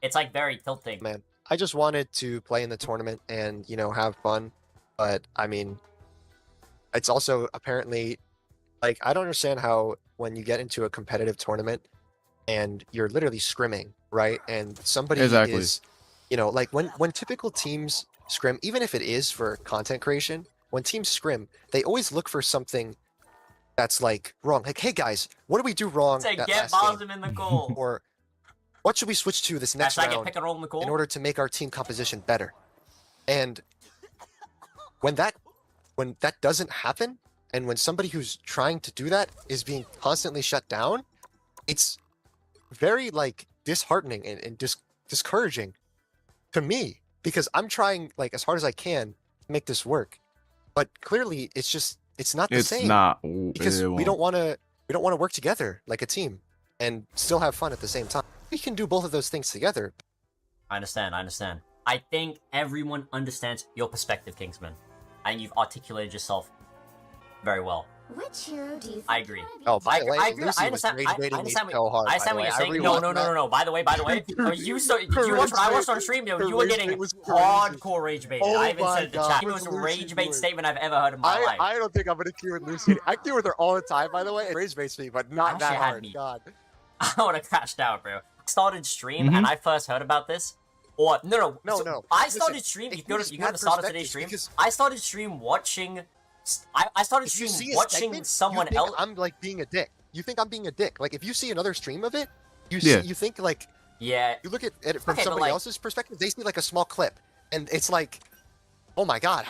it's like very tilting. Man, I just wanted to play in the tournament and, you know, have fun. But I mean, it's also apparently like, I don't understand how when you get into a competitive tournament and you're literally scrimming, right? And somebody is, you know, like when typical teams scrim, even if it is for content creation, when teams scrim, they always look for something that's like wrong. Like, hey guys, what did we do wrong? Say, that get last game? Bosm in the goal. Or what should we switch to this next Hashtag get round pick and roll in the goal. in order to make our team composition better? And when that doesn't happen, and when somebody who's trying to do that is being constantly shut down, it's very like disheartening and discouraging to me, because I'm trying like as hard as I can to make this work, but clearly it's not the same. It's not, because we don't want to work together like a team and still have fun at the same time. We can do both of those things together. I understand. I think everyone understands your perspective, Kingsman. And you've articulated yourself very well. Which hero do you think I agree. Oh, by the way, I agree. Lucy I was understand. rage baiting me understand so hard. I understand what you're saying. No. By the way, did you watch what I watched on stream? You were getting hardcore rage baited. Oh I even my said the God. chat. It was a rage bait statement I've ever heard in my life. I don't think I'm gonna queue with Lucy. I queue with her all the time, by the way. It rage baits me, but not that Actually had hard. me. God. I would have crashed out, bro. I started stream Mm-hmm. and I first heard about this. Or no. No. I Listen, started stream. it You go gives to mad the start of today's perspective stream. because I started stream watching. I started if you stream see a watching segment, someone you think else. I'm like being a dick. You think I'm being a dick. Like if you see another stream of it, you think like Yeah. you look at it from Okay, but, somebody like- else's perspective. They see like a small clip, and it's like, oh my God,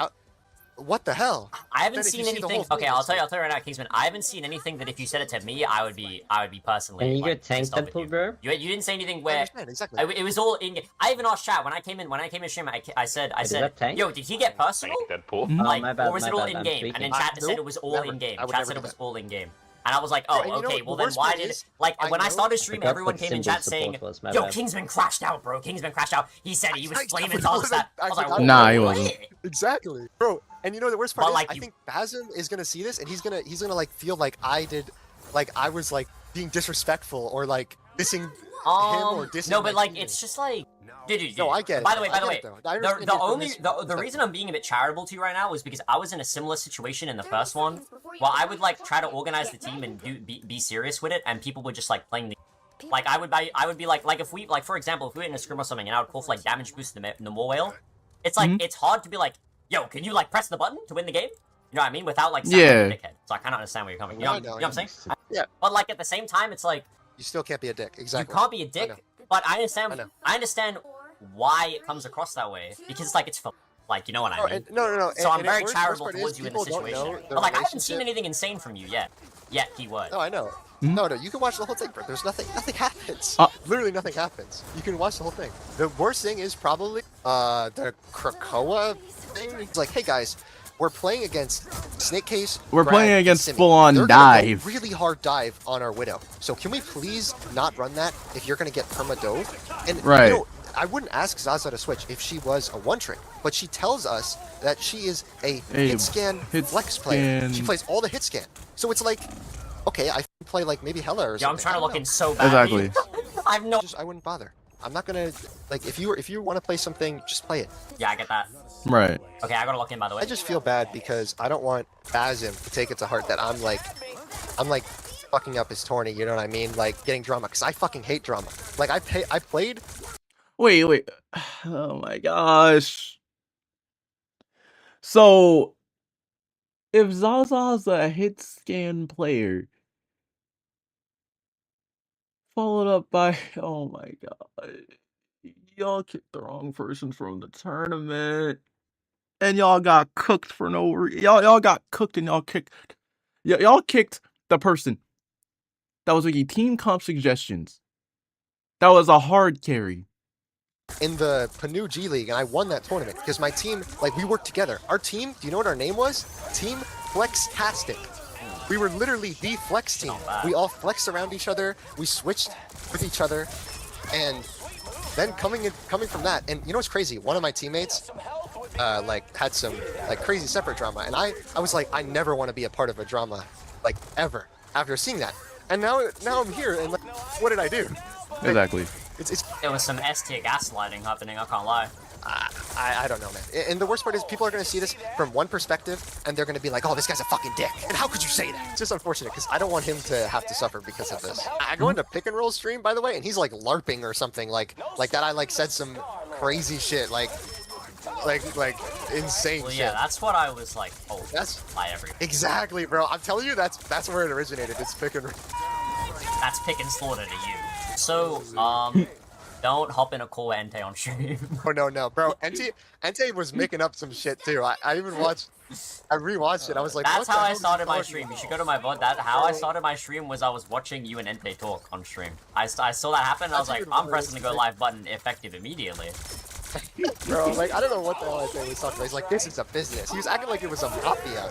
what the hell? I haven't Then if seen you see the anything. whole Okay, thing, I'll it's tell you like- right now, Kingsman. I haven't seen anything that if you said it to me, I would be personally. Can you like, get tank pissed off with temple, you. bro? You didn't say anything I where understand, exactly. it was all in. I even asked chat when I came in stream. I said, that tank? yo, did he get personal? Mhm. Like, my bad, or was my it all bad, in I'm game? tweaking. And then chat said Nope, it was all never. in game. I would Chat never said do it was that. all in game. And I was like, Bro, oh, and you know okay. what Well, the then worst why part did is? like I when I know- started stream, forgot everyone what came in symbol chat saying, support was, my yo, bad. Kingsman crashed out, bro. Kingsman crashed out. He said he was I flaming forgot all that. I was like, Nah, he what? wasn't. Exactly, bro. And you know the worst part But, is, like, I you- think Bazem is gonna see this, and he's gonna like feel like I was like being disrespectful or like dissing him or dissing. No, my but like teammates. it's just like, dude. No, I get it. By the way, I get it, though. I understand the your only permission. the reason I'm being a bit charitable to you right now is because I was in a similar situation in the first one. Well, I would like try to organize the team and be serious with it, and people were just like playing the. Like I would be like if we like for example if we were in a scrim or something and I would call for like damage boost in the war whale, it's like it's hard to be like, yo, can you like press the button to win the game? You know what I mean? Without like sounding like a dickhead. So I kind of understand where you're coming. You know what I'm saying? Yeah. But like at the same time, it's like You still can't be a dick. Exactly. you can't be a I dick. know. But I understand. I know. I understand why it comes across that way because it's like it's fun. Like you know what I Oh, mean? no. So I'm and very worst charitable part is towards you in the people don't situation. know the But like I haven't seen relationship- anything insane from you yet. Yet, keyword. No, I know. Hmm? No, you can watch the whole thing, bro. There's nothing happens. Uh. Literally nothing happens. You can watch the whole thing. The worst thing is probably the Krakoa thing. It's like, hey guys, we're playing against Snake Case. We're Brad, playing and against Simi. full-on They're gonna go dive. really hard dive on our Widow. So can we please not run that if you're gonna get perma dove? And Right. you know, I wouldn't ask Zaza to switch if she was a one trick, but she tells us that she is a hit scan hit flex player. scan. She plays all the hit scan. So it's like, okay, I play like maybe Hella or Yeah, I'm something. trying I to don't look know. in so badly. Exactly. I've no. I wouldn't bother. I'm not gonna like if you want to play something, just play it. Yeah, I get that. Right. Okay, I gotta look in by the way. I just feel bad because I don't want Bazim to take it to heart that I'm like fucking up his tourney. You know what I mean? Like getting drama because I fucking hate drama. Like I played. Wait. Oh my gosh. So, if Zaza's a hit scan player, followed up by, oh my god, y'all kicked the wrong person from the tournament, and y'all got cooked for no reason. Y'all got cooked and y'all kicked the person that was making team comp suggestions. That was a hard carry. In the Panu G League, and I won that tournament because my team, like, we worked together. Our team, do you know what our name was? Team Flextastic. We were literally the flex team. We all flexed around each other. We switched with each other, and then coming from that, and you know what's crazy? One of my teammates, like, had some like crazy separate drama, and I was like, I never want to be a part of a drama, like, ever after seeing that. And now I'm here, and like, what did I do? Like, Exactly. There was some S-tier gaslighting happening, I can't lie. I don't know, man. And the worst part is people are going to see this from one perspective, and they're going to be like, oh, this guy's a fucking dick. And how could you say that? It's just unfortunate, because I don't want him to have to suffer because of this. I go into Pick and Roll stream, by the way, and he's like LARPing or something, like that I like said some crazy shit, like insane Well, shit. yeah, that's what I was like told by everyone. Exactly, bro. I'm telling you, that's where it originated. It's Pick and Roll. That's pick and slaughter to you. So, don't hop in a call with Entei on stream. Oh, no, bro. Entei was making up some shit, too. I rewatched it. I was like, That's what the how hell I is started he my talking stream. You about? should go to my VOD. How I started my stream was I was watching you and Entei talk on stream. I saw that happen, and I was like, I'm pressing the go live button effective immediately. Bro, like, I don't know what the hell Entei was talking about. He's like, this is a business. He was acting like it was a mafia.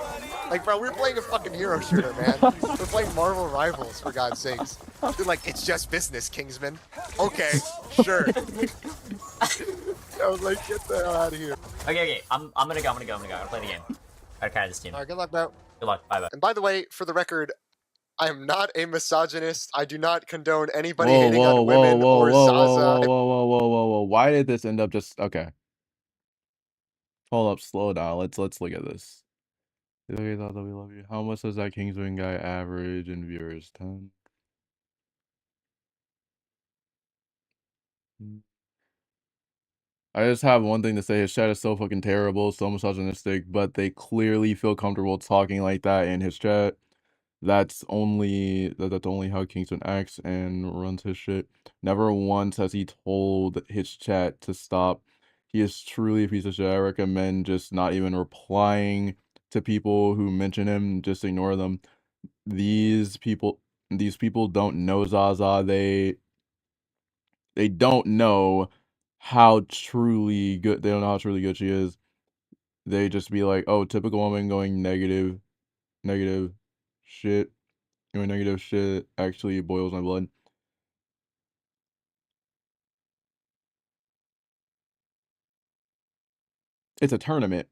Like, bro, we were playing a fucking hero shooter, man. We're playing Marvel Rivals, for God's sakes. They're like, it's just business, Kingsman. Okay, sure. I was like, get the hell out of here. Okay, I'm gonna go. I'm gonna play the game. Okay, this team. Alright, good luck, bro. Good luck. Bye. And by the way, for the record, I am not a misogynist. I do not condone anybody Whoa, hating whoa, on women whoa, or whoa, Zaza. whoa. Why did this end up just okay? Hold up, slow down. Let's look at this. Okay, Zaza, we love you. How much does that Kingsman guy average in viewers? 10? I just have one thing to say. His chat is so fucking terrible, so misogynistic, but they clearly feel comfortable talking like that in his chat. That's only how Kingsman acts and runs his shit. Never once has he told his chat to stop. He is truly a piece of shit. I recommend just not even replying to people who mention him. Just ignore them. These people don't know Zaza. They don't know how truly good. They don't know how truly good she is. They just be like, oh, typical woman going negative shit. Going negative shit actually boils my blood. It's a tournament.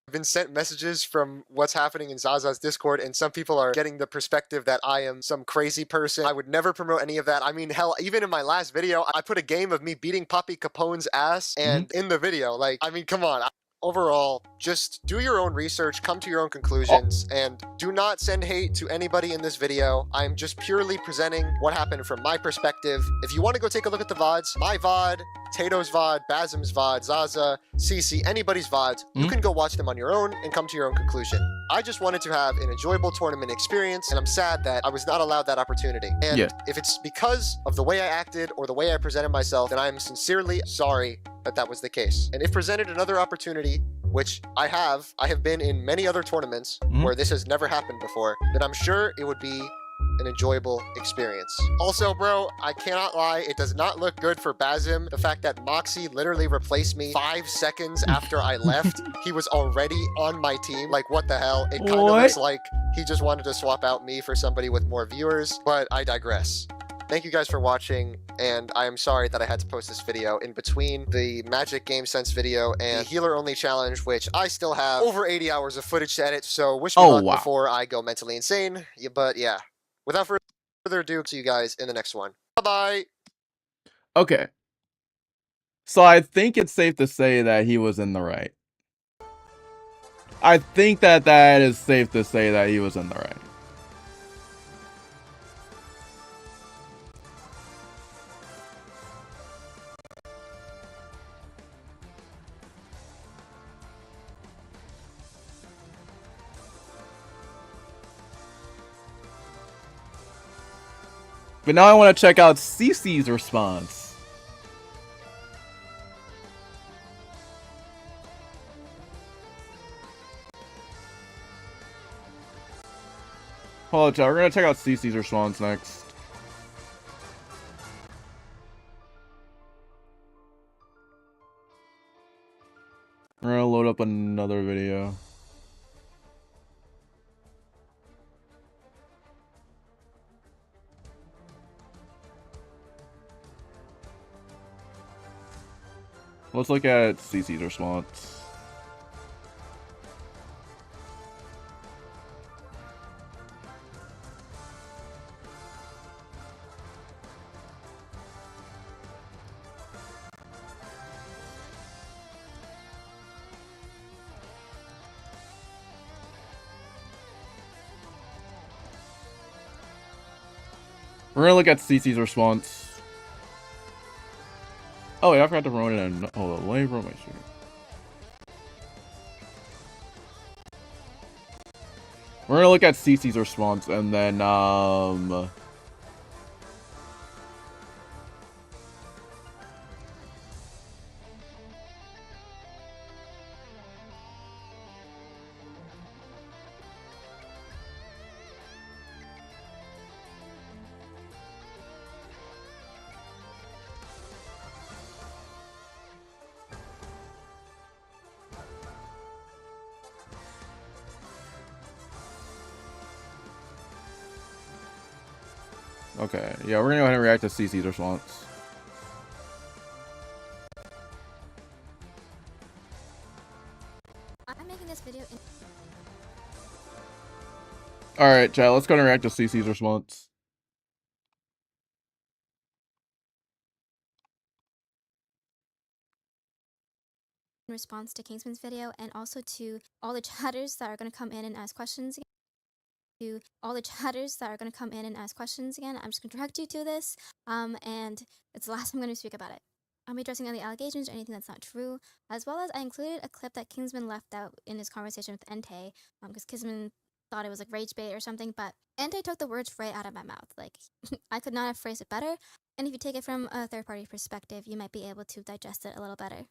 I've been sent messages from what's happening in Zaza's Discord, and some people are getting the perspective that I am some crazy person. I would never promote any of that. I mean, hell, even in my last video, I put a game of me beating Poppy Capone's ass, and in the video, like, I mean, come on. Overall, just do your own research, come to your own conclusions, and do not send hate to anybody in this video. I'm just purely presenting what happened from my perspective. If you want to go take a look at the VODs, my VOD, Tato's VOD, Basim's VOD, Zaza, CC, anybody's VODs, you can go watch them on your own and come to your own conclusion. I just wanted to have an enjoyable tournament experience, and I'm sad that I was not allowed that opportunity. And if it's because of the way I acted or the way I presented myself, then I'm sincerely sorry that that was the case. And if presented another opportunity, which I have been in many other tournaments where this has never happened before, then I'm sure it would be an enjoyable experience. Also, bro, I cannot lie, it does not look good for Basim. The fact that Moxie literally replaced me 5 seconds after I left, he was already on my team. Like, what the hell? It kind of looks like he just wanted to swap out me for somebody with more viewers, but I digress. Thank you guys for watching, and I am sorry that I had to post this video in between the Magic Game Sense video and the Healer Only Challenge, which I still have over 80 hours of footage to edit, so wish me luck before I go mentally insane. But yeah, without further ado, see you guys in the next one. Bye-bye! Okay. So I think it's safe to say that he was in the right. I think that is safe to say that he was in the right. But now I want to check out Cece's response. Hold on, chat. We're gonna check out CC's response next. We're gonna load up another video. Let's look at CC's response. We're gonna look at CC's response. Oh yeah, I forgot to promote it and hold on, let me promote my stream. We're gonna look at CC's response and then okay, yeah, we're gonna go ahead and react to CC's response. I'm making this video in Alright, chat, let's go ahead and react to CC's response. response to Kingsman's video, and also to all the chatters that are going to come in and ask questions again. I'm just going to direct you to this, and it's the last I'm going to speak about it. I'll be addressing any allegations or anything that's not true, as well as I included a clip that Kingsman left out in his conversation with Entei, because Kingsman thought it was like rage bait or something, but Entei took the words right out of my mouth. Like, I could not have phrased it better, and if you take it from a third-party perspective, you might be able to digest it a little better.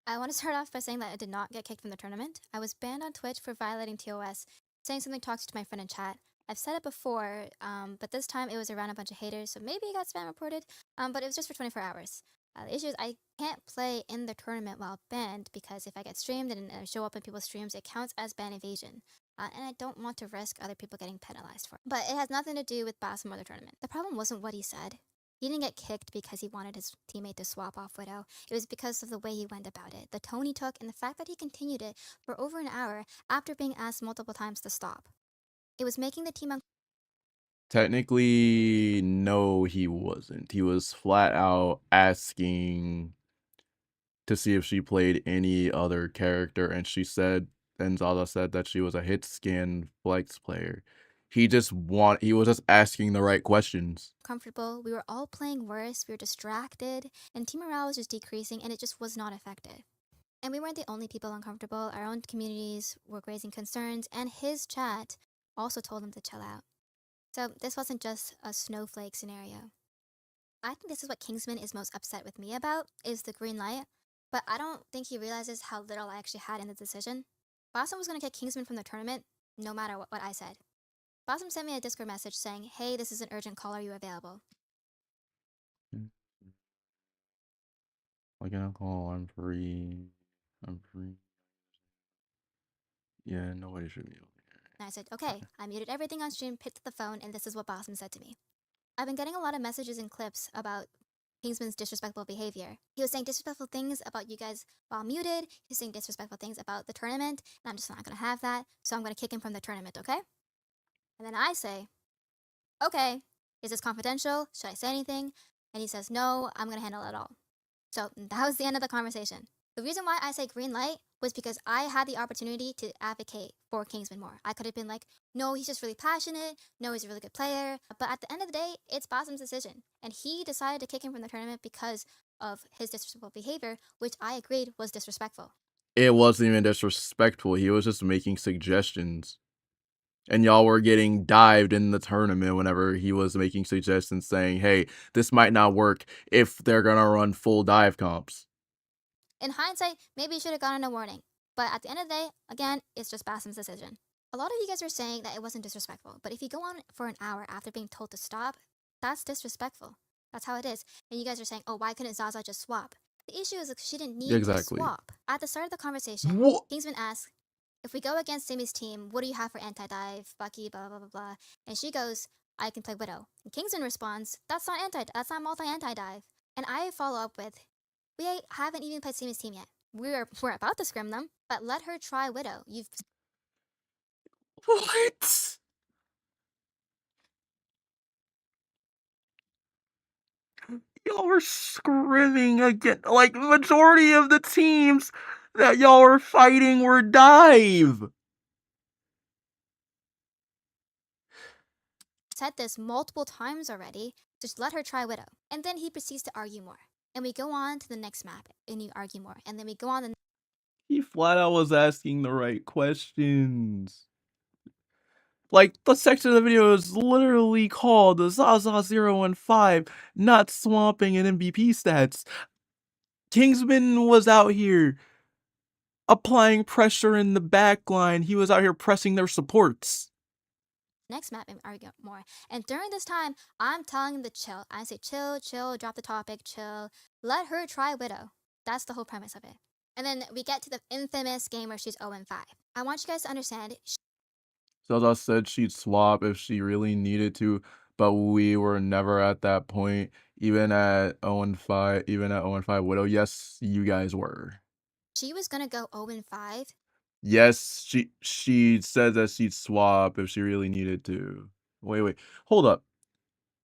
I want to start off by saying that I did not get kicked from the tournament. I was banned on Twitch for violating TOS, saying something toxic to my friend in chat. I've said it before, but this time it was around a bunch of haters, so maybe it got spam reported, but it was just for 24 hours. The issue is I can't play in the tournament while banned, because if I get streamed and show up in people's streams, it counts as ban evasion. And I don't want to risk other people getting penalized for it. But it has nothing to do with Basim or the tournament. The problem wasn't what he said. He didn't get kicked because he wanted his teammate to swap off Widow. It was because of the way he went about it, the tone he took, and the fact that he continued it for over an hour after being asked multiple times to stop. It was making the team Technically, no, he wasn't. He was flat out asking to see if she played any other character, and she said, and Zaza said that she was a hit scan flex player. He was just asking the right questions. comfortable. We were all playing worse. We were distracted, and team morale was just decreasing, and it just was not effective. And we weren't the only people uncomfortable. Our own communities were raising concerns, and his chat also told him to chill out. So this wasn't just a snowflake scenario. I think this is what Kingsman is most upset with me about, is the green light, but I don't think he realizes how little I actually had in the decision. Boston was going to kick Kingsman from the tournament, no matter what I said. Boston sent me a Discord message saying, hey, this is an urgent call, are you available? Like in a call, I'm free. Yeah, nobody should be over here. And I said, okay. I muted everything on stream, picked up the phone, and this is what Boston said to me. I've been getting a lot of messages and clips about Kingsman's disrespectful behavior. He was saying disrespectful things about you guys while muted. He was saying disrespectful things about the tournament, and I'm just not going to have that, so I'm going to kick him from the tournament, okay? And then I say, okay, is this confidential? Should I say anything? And he says, no, I'm going to handle it all. So that was the end of the conversation. The reason why I say green light was because I had the opportunity to advocate for Kingsman more. I could have been like, no, he's just really passionate. No, he's a really good player. But at the end of the day, it's Basim's decision. And he decided to kick him from the tournament because of his disrespectful behavior, which I agreed was disrespectful. It wasn't even disrespectful. He was just making suggestions. And y'all were getting dived in the tournament whenever he was making suggestions saying, hey, this might not work if they're going to run full dive comps. In hindsight, maybe he should have gotten a warning. But at the end of the day, again, it's just Basim's decision. A lot of you guys are saying that it wasn't disrespectful, but if you go on for an hour after being told to stop, that's disrespectful. That's how it is. And you guys are saying, oh, why couldn't Zaza just swap? The issue is that she didn't need Exactly. to swap. At the start of the conversation, What? Kingsman asks, if we go against Simi's team, what do you have for anti-dive, Bucky, blah, blah, blah, blah. And she goes, I can play Widow. And Kingsman responds, that's not multi-anti-dive. And I follow up with, we haven't even played Simi's team yet. We're about to scrim them, but let her try Widow. What? Y'all were scrimming again. Like, majority of the teams that y'all were fighting were dive. Said this multiple times already. Just let her try Widow. And then he proceeds to argue more. And we go on to the next map, and you argue more. And then we go on the He flat out was asking the right questions. Like, the section of the video is literally called the Zaza015 not swamping in MVP stats. Kingsman was out here applying pressure in the back line. He was out here pressing their supports. next map and argue more. And during this time, I'm telling him to chill. I say, chill, drop the topic, chill. Let her try Widow. That's the whole premise of it. And then we get to the infamous game where she's 0-5. I want you guys to understand. Zaza said she'd swap if she really needed to, but we were never at that point. Even at 0-5 Widow, yes, you guys were. She was gonna go 0-5. Yes, she said that she'd swap if she really needed to. Wait, hold up.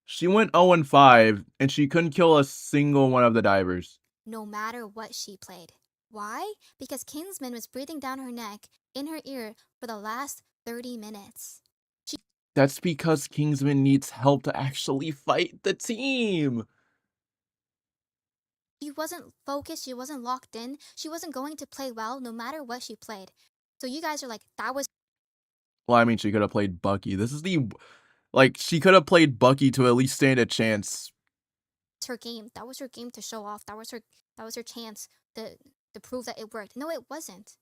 She went 0-5 and she couldn't kill a single one of the divers. No matter what she played. Why? Because Kingsman was breathing down her neck in her ear for the last 30 minutes. That's because Kingsman needs help to actually fight the team. She wasn't focused, she wasn't locked in, she wasn't going to play well no matter what she played. So you guys are like, that was... Well, I mean, she could have played Bucky. This is the... Like, she could have played Bucky to at least stand a chance. her game. That was her game to show off. That was her chance to prove that it worked. No, it wasn't.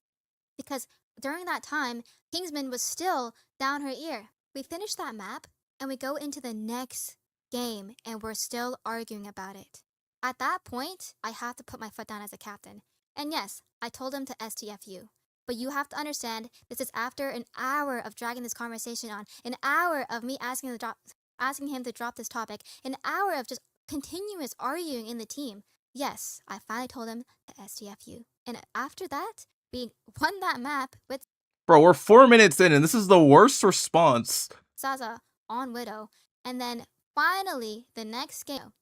Because during that time, Kingsman was still down her ear. We finished that map and we go into the next game and we're still arguing about it. At that point, I have to put my foot down as a captain. And yes, I told him to STFU. But you have to understand, this is after an hour of dragging this conversation on, an hour of me asking him to drop this topic, an hour of just continuous arguing in the team. Yes, I finally told him to STFU. And after that, we won that map with... Bro, we're 4 minutes in and this is the worst response. Zaza on Widow. And then finally, the next game.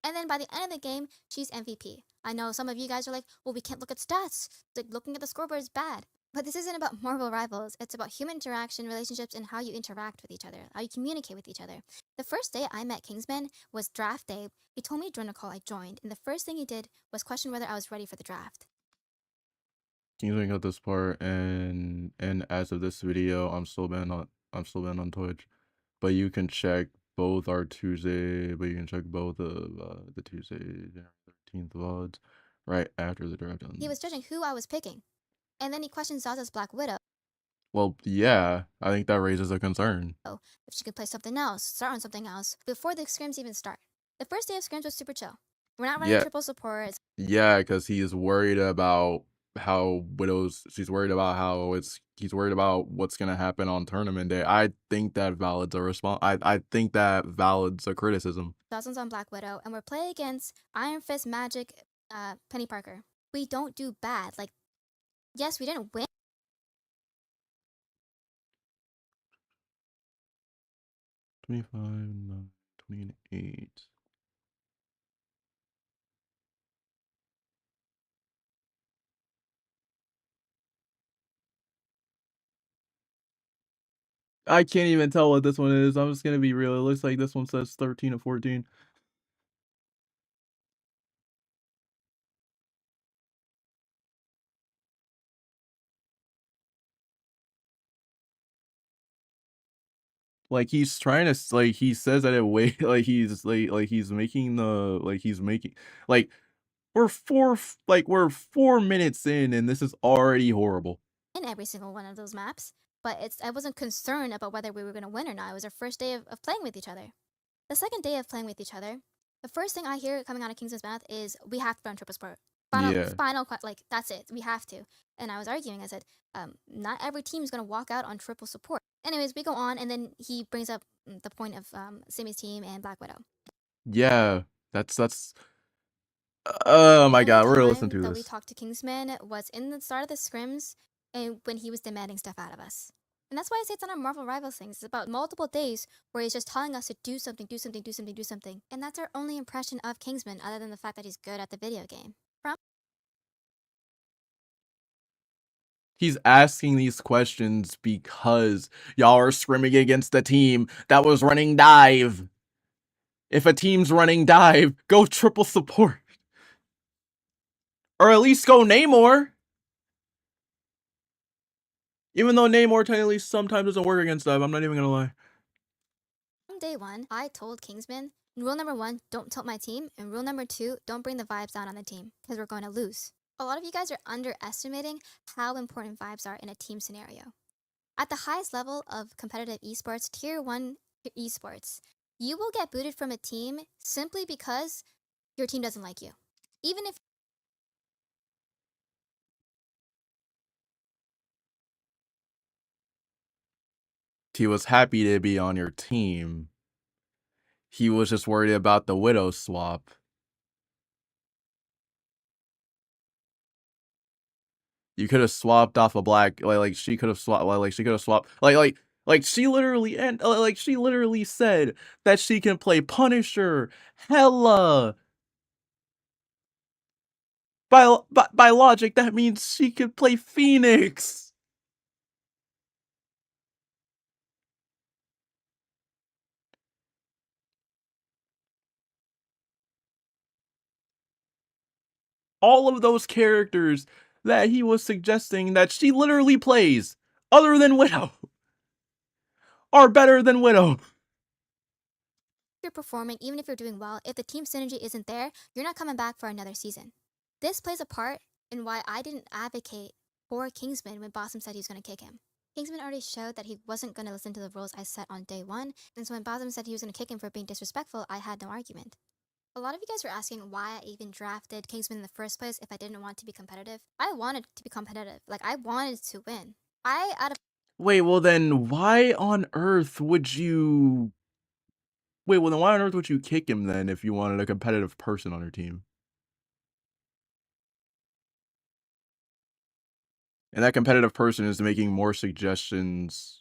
And then by the end of the game, she's MVP. I know some of you guys are like, well, we can't look at stats. Like, looking at the scoreboard is bad. But this isn't about Marvel rivals. It's about human interaction, relationships, and how you interact with each other, how you communicate with each other. The first day I met Kingsman was draft day. He told me to join a call. I joined. And the first thing he did was question whether I was ready for the draft. Kingsman got this part, and as of this video, I'm still banned on Twitch. But you can check both our Tuesday, but you can check both of the Tuesday 13th VODs right after the draft. He was judging who I was picking. And then he questioned Zaza's Black Widow. Well, yeah, I think that raises a concern. If she could play something else, start on something else, before the scrims even start. The first day of scrims was super chill. We're not running triple support. Yeah, because he's worried about how he's worried about what's gonna happen on tournament day. I think that validates a response. I think that validates a criticism. Zaza's on Black Widow, and we're playing against Iron Fist, Magic, Penny Parker. We don't do bad. Like, yes, we didn't win. 25, 28. I can't even tell what this one is. I'm just gonna be real. It looks like this one says 13 or 14. Like, he's trying to, like, he says that it way, like, he's making like, we're 4 minutes in and this is already horrible. In every single one of those maps. but I wasn't concerned about whether we were going to win or not. It was our first day of playing with each other. The second day of playing with each other, the first thing I hear coming out of Kingsman's mouth is, we have to run triple support. Like, that's it. We have to. And I was arguing. I said, not every team is going to walk out on triple support. Anyways, we go on, and then he brings up the point of Simi's team and Black Widow. Yeah, that's. Oh my god, we're gonna listen to The this. we talked to Kingsman was in the start of the scrims, and when he was demanding stuff out of us. And that's why I say it's not a Marvel Rivals thing. It's about multiple days where he's just telling us to do something, do something, do something, do something. And that's our only impression of Kingsman, other than the fact that he's good at the video game. He's asking these questions because y'all are scrimming against a team that was running dive. If a team's running dive, go triple support. Or at least go Namor. Even though Namor technically sometimes doesn't work against dive, I'm not even gonna lie. On day one, I told Kingsman, rule number 1, don't tilt my team, and rule number 2, don't bring the vibes down on the team, because we're going to lose. A lot of you guys are underestimating how important vibes are in a team scenario. At the highest level of competitive esports, tier 1 esports, you will get booted from a team simply because your team doesn't like you. Even if he was happy to be on your team. He was just worried about the Widow swap. You could have swapped off a black, like she could have swapped, like she literally, and like she literally said that she can play Punisher, Hella. By logic, that means she could play Phoenix. All of those characters that he was suggesting that she literally plays, other than Widow, are better than Widow. you're performing, even if you're doing well, if the team synergy isn't there, you're not coming back for another season. This plays a part in why I didn't advocate for Kingsman when Bossum said he was going to kick him. Kingsman already showed that he wasn't going to listen to the rules I set on day 1, and so when Bossum said he was going to kick him for being disrespectful, I had no argument. A lot of you guys were asking why I even drafted Kingsman in the first place if I didn't want to be competitive. I wanted to be competitive. Like, I wanted to win. Wait, well then why on earth would you... Wait, well then why on earth would you kick him then if you wanted a competitive person on your team? And that competitive person is making more suggestions.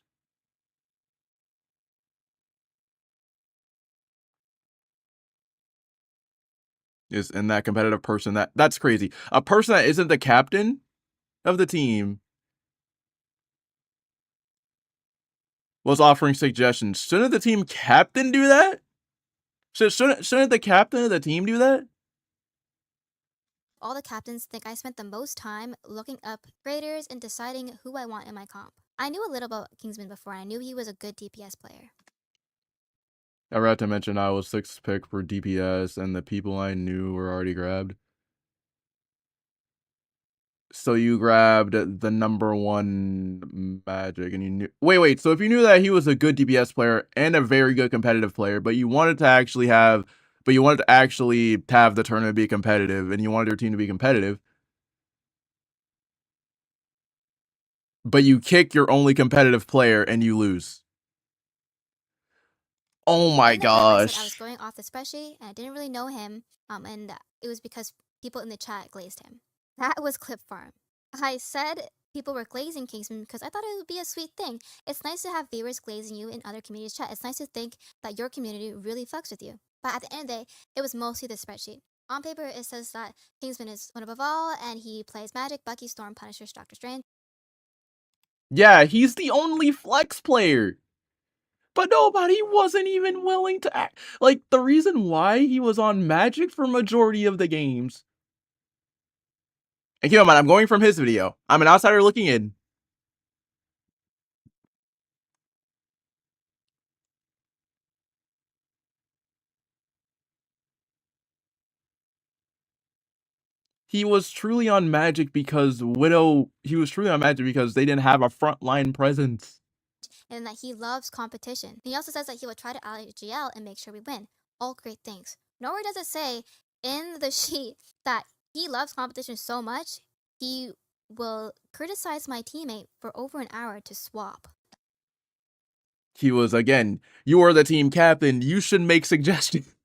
And that competitive person, that's crazy. A person that isn't the captain of the team was offering suggestions. Shouldn't the team captain do that? Shouldn't the captain of the team do that? All the captains think I spent the most time looking up graders and deciding who I want in my comp. I knew a little about Kingsman before, and I knew he was a good DPS player. I forgot to mention I was 6th pick for DPS, and the people I knew were already grabbed. So you grabbed the #1 Magic, and you knew... Wait, so if you knew that he was a good DPS player and a very good competitive player, but you wanted to actually have... But you wanted to actually have the tournament be competitive, and you wanted your team to be competitive, but you kick your only competitive player and you lose. Oh my gosh. I was going off the spreadsheet, and I didn't really know him, and it was because people in the chat glazed him. That was Clip Farm. I said people were glazing Kingsman because I thought it would be a sweet thing. It's nice to have viewers glazing you in other communities' chat. It's nice to think that your community really fucks with you. But at the end of the day, it was mostly the spreadsheet. On paper, it says that Kingsman is one above all, and he plays Magic, Bucky, Storm, Punisher, Doctor Strange. Yeah, he's the only flex player. But nobody wasn't even willing to act. Like, the reason why he was on Magic for majority of the games. And keep in mind, I'm going from his video. I'm an outsider looking in. he was truly on Magic because Widow. He was truly on Magic because they didn't have a frontline presence. And that he loves competition. He also says that he will try to ally GL and make sure we win. All great things. Nowhere does it say in the sheet that he loves competition so much he will criticize my teammate for over an hour to swap. He was, again, you are the team captain. You should make suggestions.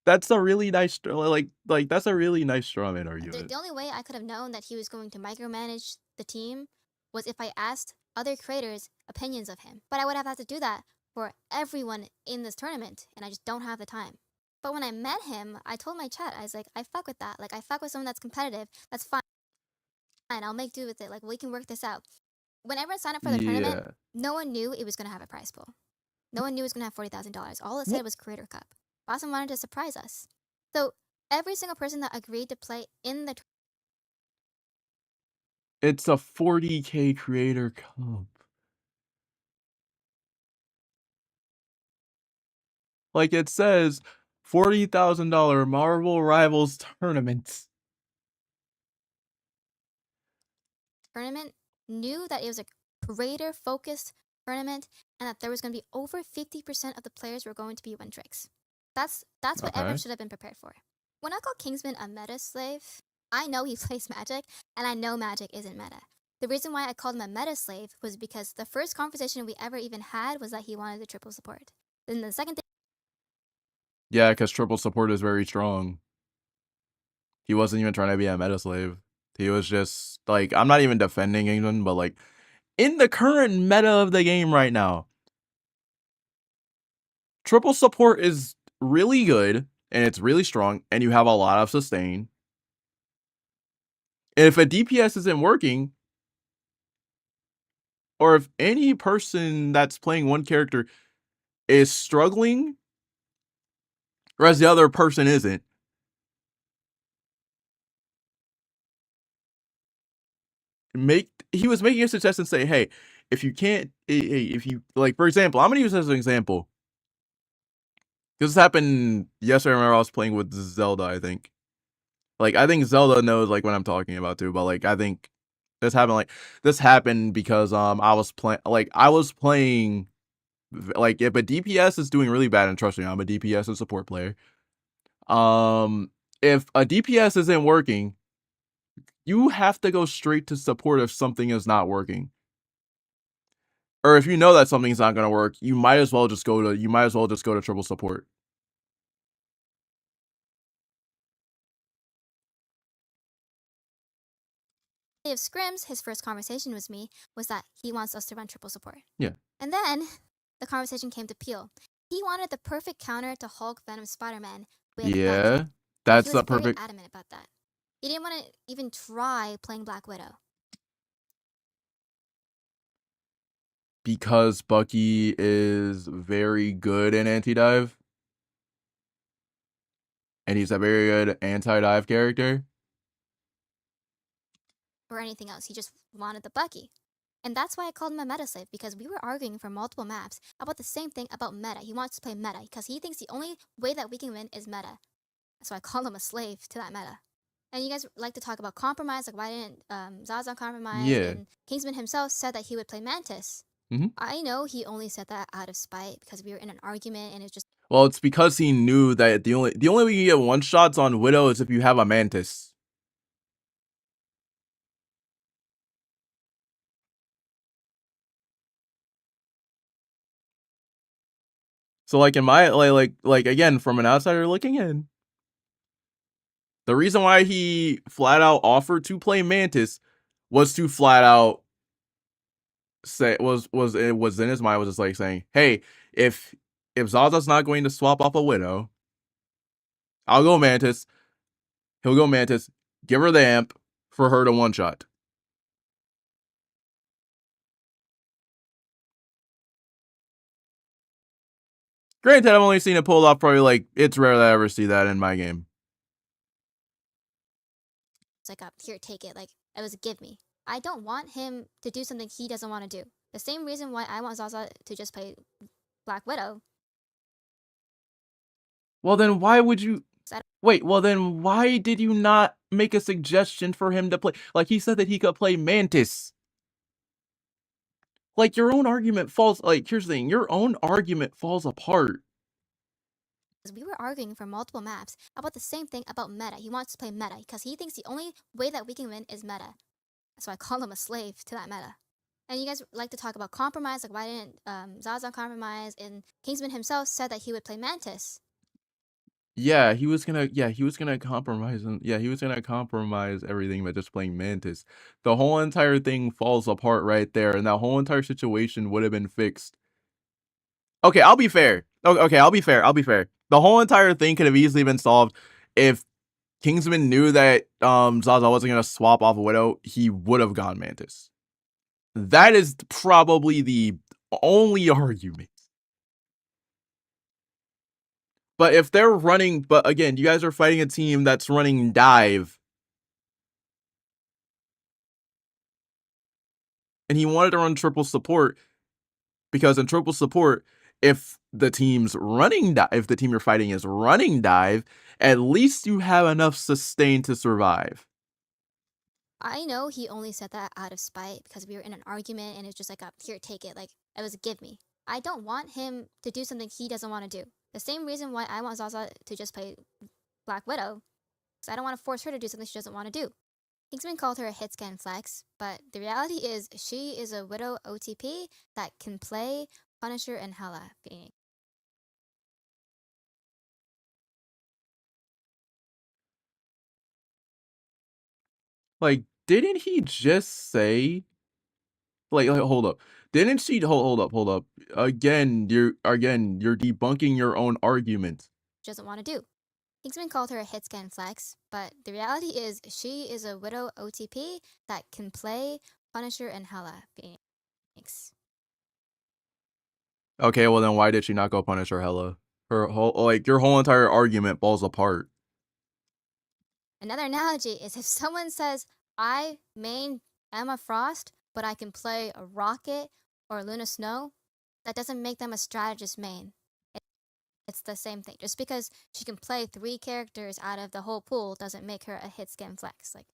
That's a really nice, that's a really nice straw man argument. The only way I could have known that he was going to micromanage the team was if I asked other creators opinions of him. But I would have had to do that for everyone in this tournament, and I just don't have the time. But when I met him, I told my chat, I was like, I fuck with that. Like, I fuck with someone that's competitive. That's fine. I'll make do with it. Like, we can work this out. When everyone signed up for the tournament, no one knew it was going to have a prize pool. No one knew it was going to have $40,000. All it said was Creator Cup. Boston wanted to surprise us. So every single person that agreed to play in the It's a 40K Creator Cup. Like it says, $40,000 Marvel Rivals Tournament. Tournament knew that it was a creator-focused tournament and that there was going to be over 50% of the players were going to be win tricks. That's what everyone should have been prepared for. When I call Kingsman a meta slave, I know he plays Magic, and I know Magic isn't meta. The reason why I called him a meta slave was because the first conversation we ever even had was that he wanted the triple support. Then the second thing... Yeah, because triple support is very strong. He wasn't even trying to be a meta slave. He was just, like, I'm not even defending England, but, like, in the current meta of the game right now, triple support is really good, and it's really strong, and you have a lot of sustain. And if a DPS isn't working, or if any person that's playing one character is struggling, whereas the other person isn't, he was making a suggestion, say, hey, if you can't, if you, like, for example, I'm gonna use this as an example. This happened yesterday. I remember I was playing with Zelda, I think. Like, I think Zelda knows, like, what I'm talking about, too. But, like, I think this happened because, I was playing, like, if a DPS is doing really bad, and trust me, I'm a DPS and support player. If a DPS isn't working, you have to go straight to support if something is not working. Or if you know that something's not going to work, you might as well just go to triple support. Of scrims, his first conversation with me was that he wants us to run triple support. Yeah. And then the conversation came to Peel. He wanted the perfect counter to Hulk, Venom, Spider-Man with Yeah, that's he was a perfect. very adamant about that. He didn't want to even try playing Black Widow. Because Bucky is very good in anti-dive. And he's a very good anti-dive character. Or anything else. He just wanted the Bucky. And that's why I called him a meta slave, because we were arguing for multiple maps about the same thing about meta. He wants to play meta because he thinks the only way that we can win is meta. So I call him a slave to that meta. And you guys like to talk about compromise, like why didn't Zaza compromise? Yeah. And Kingsman himself said that he would play Mantis. Mhm. I know he only said that out of spite because we were in an argument and it's just... Well, it's because he knew that the only way you get one shots on Widow is if you have a Mantis. So, like, in my like again, from an outsider looking in, the reason why he flat out offered to play Mantis was to flat out say it was in his mind, was just like saying, hey, if Zaza's not going to swap off a Widow, I'll go Mantis. He'll go Mantis. Give her the amp for her to one shot. Granted, I've only seen it pulled off probably, like, it's rare that I ever see that in my game. It's like, here, take it. Like, it was a give me. I don't want him to do something he doesn't want to do. The same reason why I want Zaza to just play Black Widow. Well, then why would you... Wait, well then why did you not make a suggestion for him to play? Like, he said that he could play Mantis. Like, your own argument falls, like, here's the thing, your own argument falls apart. We were arguing for multiple maps about the same thing about meta. He wants to play meta because he thinks the only way that we can win is meta. So I call him a slave to that meta. And you guys like to talk about compromise, like why didn't Zaza compromise? And Kingsman himself said that he would play Mantis. Yeah, he was gonna compromise, and yeah, he was gonna compromise everything by just playing Mantis. The whole entire thing falls apart right there, and that whole entire situation would have been fixed. Okay, I'll be fair. Okay, I'll be fair. The whole entire thing could have easily been solved if Kingsman knew that Zaza wasn't gonna swap off a Widow. He would have gone Mantis. That is probably the only argument. But if they're running, but again, you guys are fighting a team that's running dive. And he wanted to run triple support because in triple support, if the team you're fighting is running dive, at least you have enough sustain to survive. I know he only said that out of spite because we were in an argument and it's just like, here, take it. Like, it was a give me. I don't want him to do something he doesn't want to do. The same reason why I want Zaza to just play Black Widow, because I don't want to force her to do something she doesn't want to do. Kingsman called her a hit scan flex, but the reality is she is a Widow OTP that can play Punisher and Hela Phoenix. Like, didn't he just say, like hold up. Didn't she hold up. Again, you're debunking your own argument. She doesn't want to do. Kingsman called her a hit scan flex, but the reality is she is a Widow OTP that can play Punisher and Hela Phoenix. Okay, well then why did she not go Punisher Hela? Her whole, like, your whole entire argument falls apart. Another analogy is if someone says, I main Emma Frost, but I can play a Rocket or Luna Snow, that doesn't make them a strategist main. It's the same thing. Just because she can play 3 characters out of the whole pool doesn't make her a hit scan flex. Like,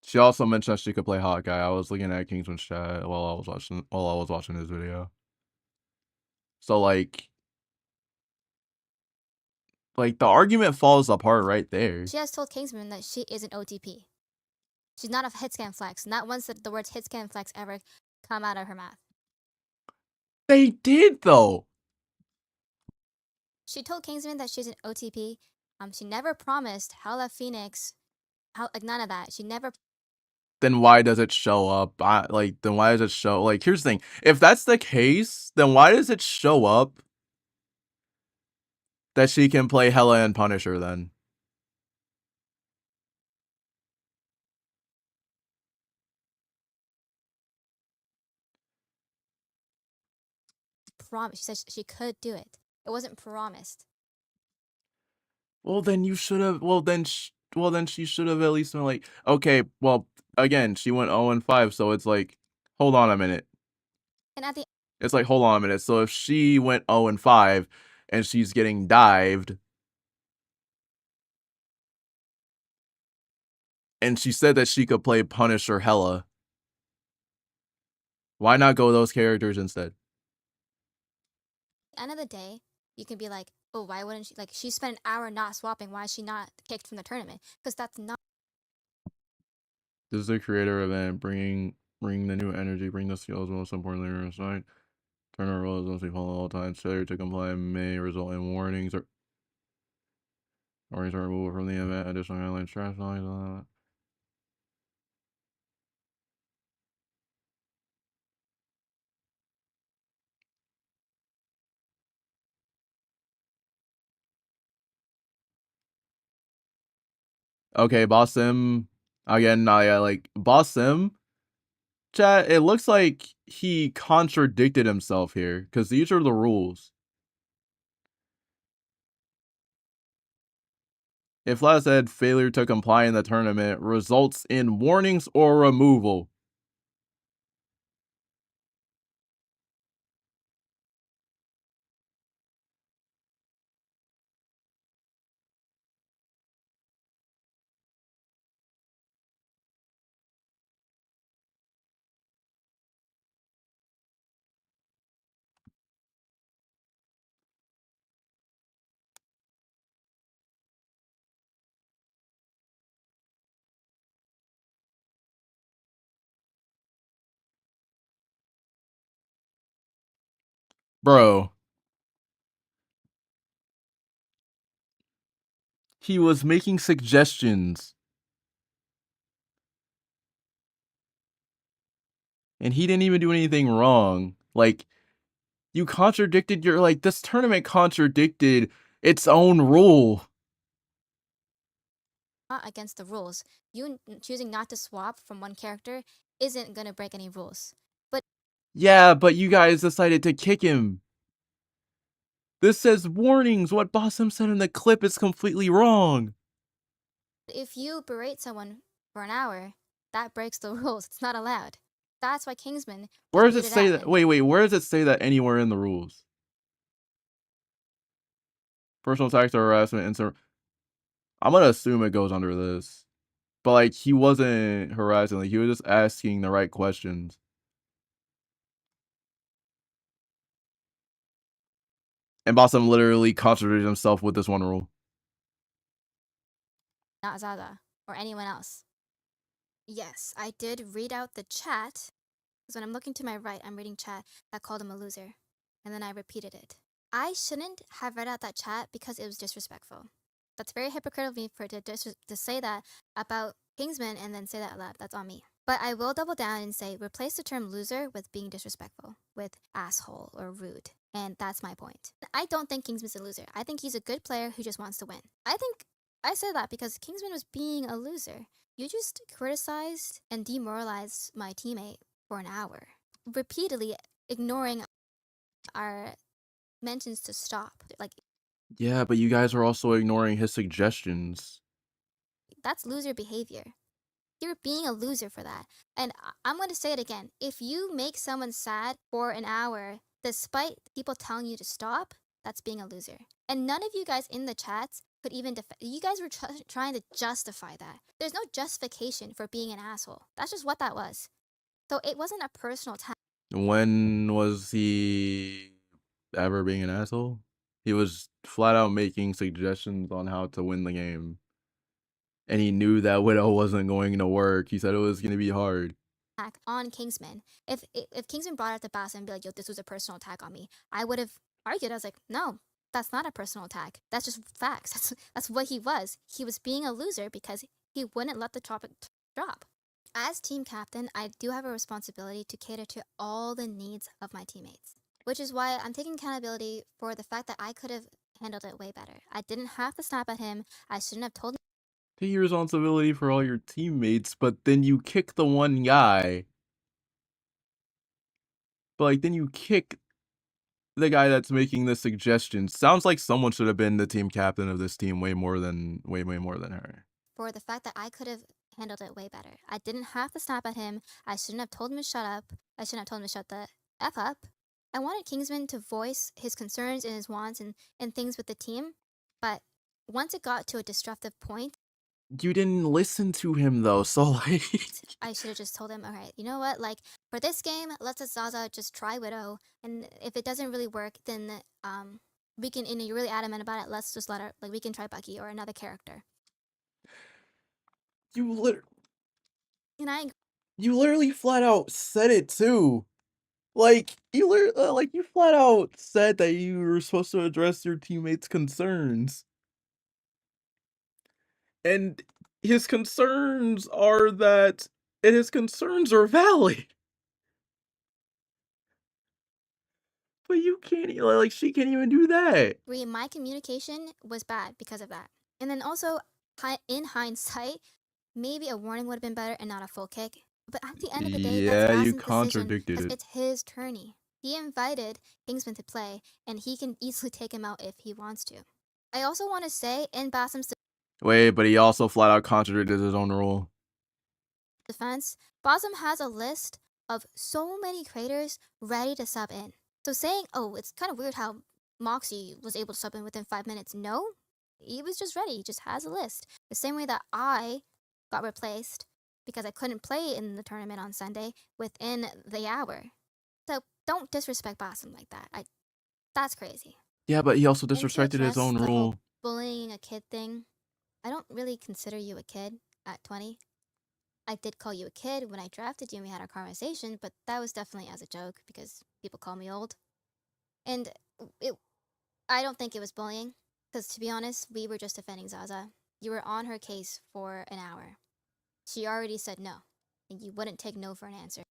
she also mentioned that she could play Hawkeye. I was looking at Kingsman's chat while I was watching his video. So like the argument falls apart right there. She has told Kingsman that she is an OTP. She's not a hit scan flex. Not once did the words hit scan flex ever come out of her mouth. They did though. She told Kingsman that she's an OTP. She never promised Hela Phoenix, like none of that. She never. Then why does it show up? Then why does it show? Like, here's the thing. If that's the case, then why does it show up that she can play Hela and Punisher then? She said she could do it. It wasn't promised. Well, then you should have. Well, then she should have at least been like, okay. Well, again, she went 0-5, so it's like, hold on a minute. And at the It's like, hold on a minute. So if she went 0-5 and she's getting dived, and she said that she could play Punisher Hela, why not go those characters instead? end of the day, you can be like, oh, why wouldn't she? Like, she spent an hour not swapping. Why is she not kicked from the tournament? Because that's not. This is a creator event. Bring the new energy. Bring the skills. Most importantly, aside. Turn our roles must be followed all times. Failure to comply may result in warnings or removal from the event. Additional guidelines, trash knowledge. Okay, Boss Sim. Again, Boss Sim. Chat, it looks like he contradicted himself here, because these are the rules. If last said failure to comply in the tournament results in warnings or removal. Bro. He was making suggestions. And he didn't even do anything wrong. Like, you contradicted your, like, this tournament contradicted its own rule. Not against the rules. You choosing not to swap from one character isn't gonna break any rules. But yeah, but you guys decided to kick him. This says warnings. What Bossum said in the clip is completely wrong. if you berate someone for an hour, that breaks the rules. It's not allowed. That's why Kingsman. Where does it say that? Wait, where does it say that anywhere in the rules? Personal attacks or harassment. I'm gonna assume it goes under this. But, like, he wasn't harassing. Like, he was just asking the right questions. And Bossum literally contradicted himself with this one rule. Not Zaza or anyone else. Yes, I did read out the chat. Because when I'm looking to my right, I'm reading chat that called him a loser. And then I repeated it. I shouldn't have read out that chat because it was disrespectful. That's very hypocritical of me for to say that about Kingsman and then say that aloud. That's on me. But I will double down and say replace the term loser with being disrespectful, with asshole or rude. And that's my point. I don't think Kingsman's a loser. I think he's a good player who just wants to win. I think I said that because Kingsman was being a loser. You just criticized and demoralized my teammate for an hour, repeatedly ignoring our mentions to stop. Like, Yeah, but you guys are also ignoring his suggestions. that's loser behavior. You're being a loser for that. And I'm going to say it again. If you make someone sad for an hour, despite people telling you to stop, that's being a loser. And none of you guys in the chats could even you guys were trying to justify that. There's no justification for being an asshole. That's just what that was. So it wasn't a personal attack. When was he ever being an asshole? He was flat out making suggestions on how to win the game. And he knew that Widow wasn't going to work. He said it was going to be hard. On Kingsman. If Kingsman brought up the Bass and be like, yo, this was a personal attack on me, I would have argued. I was like, no, that's not a personal attack. That's just facts. That's what he was. He was being a loser because he wouldn't let the topic drop. As team captain, I do have a responsibility to cater to all the needs of my teammates, which is why I'm taking accountability for the fact that I could have handled it way better. I didn't have to snap at him. I shouldn't have told him. Take your responsibility for all your teammates, but then you kick the one guy. But, like, then you kick the guy that's making the suggestions. Sounds like someone should have been the team captain of this team way more than her. For the fact that I could have handled it way better. I didn't have to snap at him. I shouldn't have told him to shut up. I shouldn't have told him to shut the F up. I wanted Kingsman to voice his concerns and his wants and things with the team. But once it got to a disruptive point, You didn't listen to him, though, so, like... I should have just told him, all right, you know what? Like, for this game, let's let Zaza just try Widow. And if it doesn't really work, then we can, and you're really adamant about it, let's just let her, like, we can try Bucky or another character. You And you literally flat out said it too. Like you flat out said that you were supposed to address your teammates' concerns. And his concerns are valid. But you can't like she can't even do that. my communication was bad because of that. And then also, in hindsight, maybe a warning would have been better and not a full kick. But at the end of the day, Yeah, that's you Basim's contradicted decision. it. It's his tourney. He invited Kingsman to play, and he can easily take him out if he wants to. I also want to say, in Basim's Wait, but he also flat out contradicted his own rule. defense, Basim has a list of so many creators ready to sub in. So saying, oh, it's kind of weird how Moxie was able to sub in within 5 minutes. No, he was just ready. He just has a list. The same way that I got replaced because I couldn't play in the tournament on Sunday within the hour. So don't disrespect Basim like that. That's crazy. Yeah, but he also And to disrespected his address own the whole rule. bullying a kid thing, I don't really consider you a kid at 20. I did call you a kid when I drafted you and we had our conversation, but that was definitely as a joke because people call me old. And I don't think it was bullying, because to be honest, we were just defending Zaza. You were on her case for an hour. She already said no, and you wouldn't take no for an answer.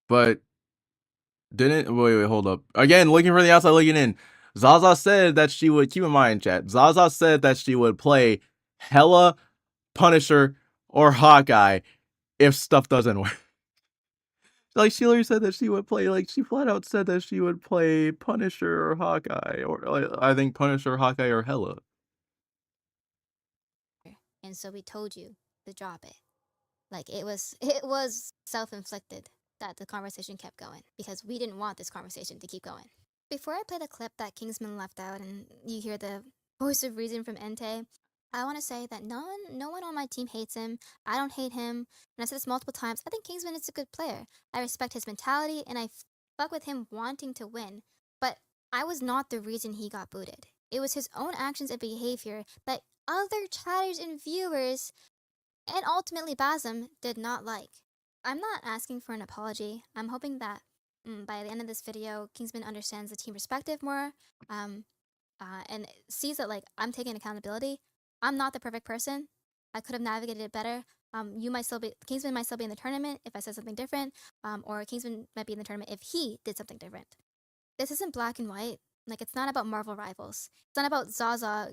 But didn't wait, hold up. Again, looking from the outside, looking in. Zaza said that she would, keep in mind, chat. Zaza said that she would play Hela, Punisher, or Hawkeye if stuff doesn't work. Like, she literally said that she would play, like, she flat out said that she would play Punisher or Hawkeye, or like, I think Punisher, Hawkeye, or Hela. And so we told you to drop it. Like, it was self-inflicted that the conversation kept going, because we didn't want this conversation to keep going. Before I play the clip that Kingsman left out and you hear the voice of reason from Entei, I want to say that no one on my team hates him. I don't hate him. And I've said this multiple times. I think Kingsman is a good player. I respect his mentality, and I fuck with him wanting to win. But I was not the reason he got booted. It was his own actions and behavior that other chatters and viewers, and ultimately Basm, did not like. I'm not asking for an apology. I'm hoping that by the end of this video, Kingsman understands the team perspective more, and sees that, like, I'm taking accountability. I'm not the perfect person. I could have navigated it better. Kingsman might still be in the tournament if I said something different, or Kingsman might be in the tournament if he did something different. This isn't black and white. Like, it's not about Marvel rivals. It's not about Zaza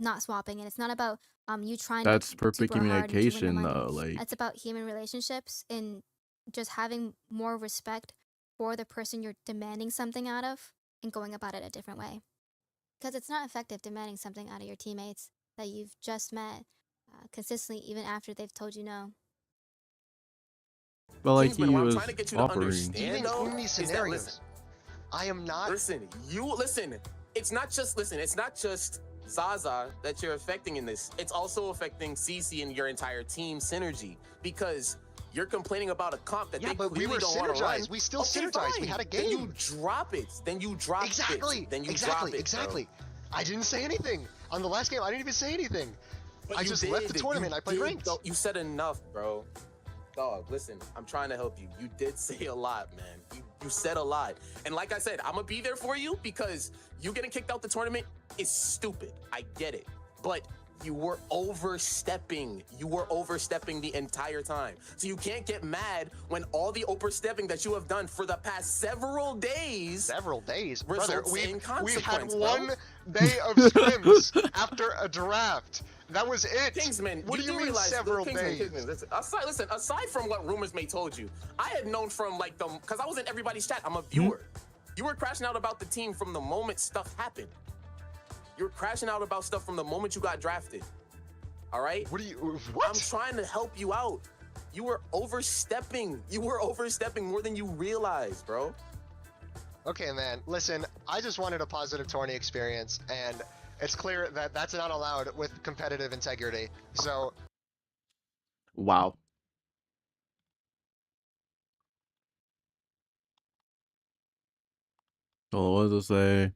not swapping, and it's not about you trying. That's perfect super hard and to win the communication, money. though. Like, It's about human relationships and just having more respect for the person you're demanding something out of and going about it a different way. Because it's not effective demanding something out of your teammates that you've just met consistently, even after they've told you no. but like, Kingsman, he what I'm was trying to get you to offering. understand, Even though, in these is that, scenarios, listen, I am not. listen, it's not just Zaza that you're affecting in this. It's also affecting CC and your entire team synergy, because you're complaining about a comp that they but we clearly were don't want to run. synergized. We still Okay, synergized. fine. We had a Then you game. drop it. Then you drop Exactly. it. Then you exactly. drop it. Exactly. Bro. I didn't say anything on the last game. I didn't even say anything. But I you just left the did. tournament. You I played did, ranked. though. You said enough, bro. Dog, listen, I'm trying to help you. You did say a lot, man. You said a lot. And like I said, I'm going to be there for you, because you getting kicked out the tournament is stupid. I get it. But you were overstepping. You were overstepping the entire time. So you can't get mad when all the overstepping that you have done for the past several days. Brother, we've had one day of scrims after a draft. That was it. Kingsman, what do you mean realize, several Kingsman, days? Kingsman, listen, aside from what rumors may told you, I had known from, like, because I was in everybody's chat. I'm a viewer. You were crashing out about the team from the moment stuff happened. You were crashing out about stuff from the moment you got drafted. All right? What? I'm trying to help you out. You were overstepping. You were overstepping more than you realize, bro. Okay, man. Listen, I just wanted a positive tourney experience, and it's clear that that's not allowed with competitive integrity. So, Wow. Oh, what does it say?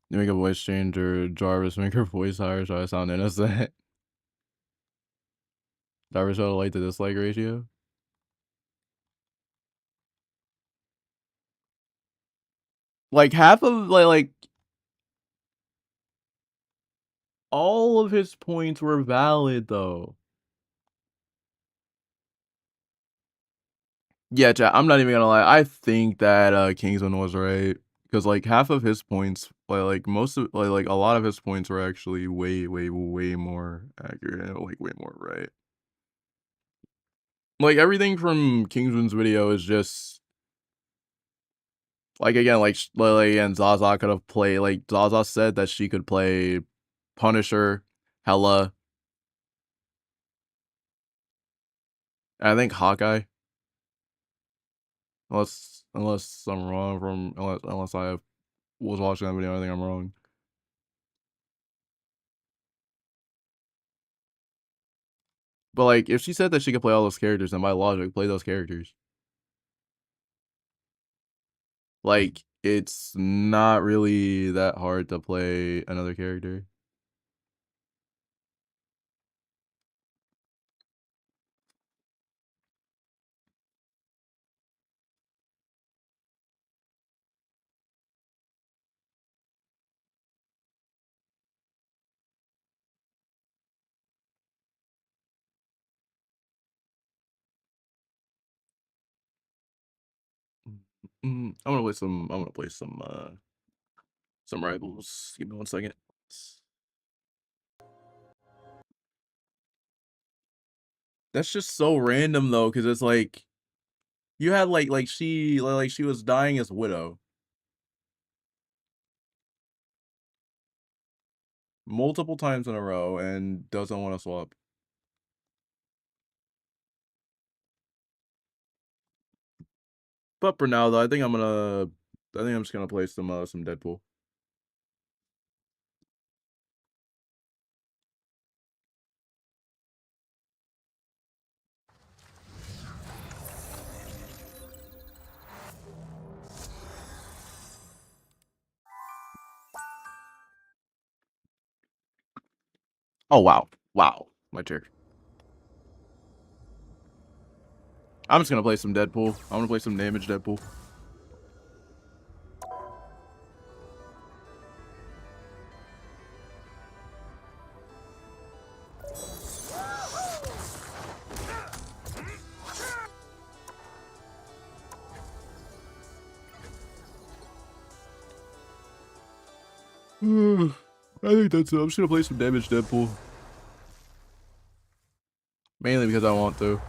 You make a voice change, or Jarvis make her voice higher so I sound innocent. Jarvis show the like to dislike ratio. Like, half of like all of his points were valid, though. Yeah, chat, I'm not even gonna lie. I think that Kingsman was right, because like half of his points, like most of like a lot of his points were actually way more accurate and like way more right. Like, everything from Kingsman's video is just like, again, like again, Zaza could have played, like, Zaza said that she could play Punisher, Hela, and I think Hawkeye. Unless I'm wrong, unless I was watching that video, I think I'm wrong. But like, if she said that she could play all those characters, then by logic, play those characters. Like, it's not really that hard to play another character. I'm gonna play some. I'm gonna play some rivals. Give me 1 second. That's just so random though, because it's like you had like she was dying as widow multiple times in a row and doesn't want to swap. But for now though, I think I'm just gonna play some Deadpool. Oh wow. My turn. I'm just gonna play some Deadpool. I'm gonna play some damage Deadpool. I think that's it. I'm just gonna play some damage Deadpool. Mainly because I want to.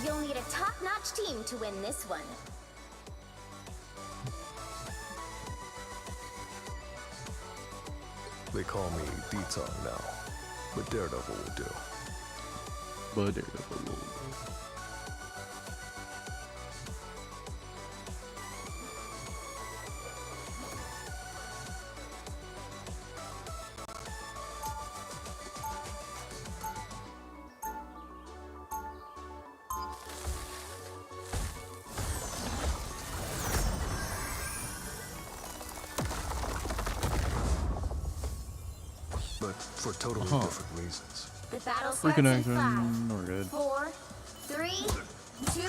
You'll need a top-notch team to win this one. They call me D-Tongue now, but Daredevil will do. But Daredevil will do. But for totally different reasons. The battle starts in Reconnection. 5, We're good. 4, 3, 2,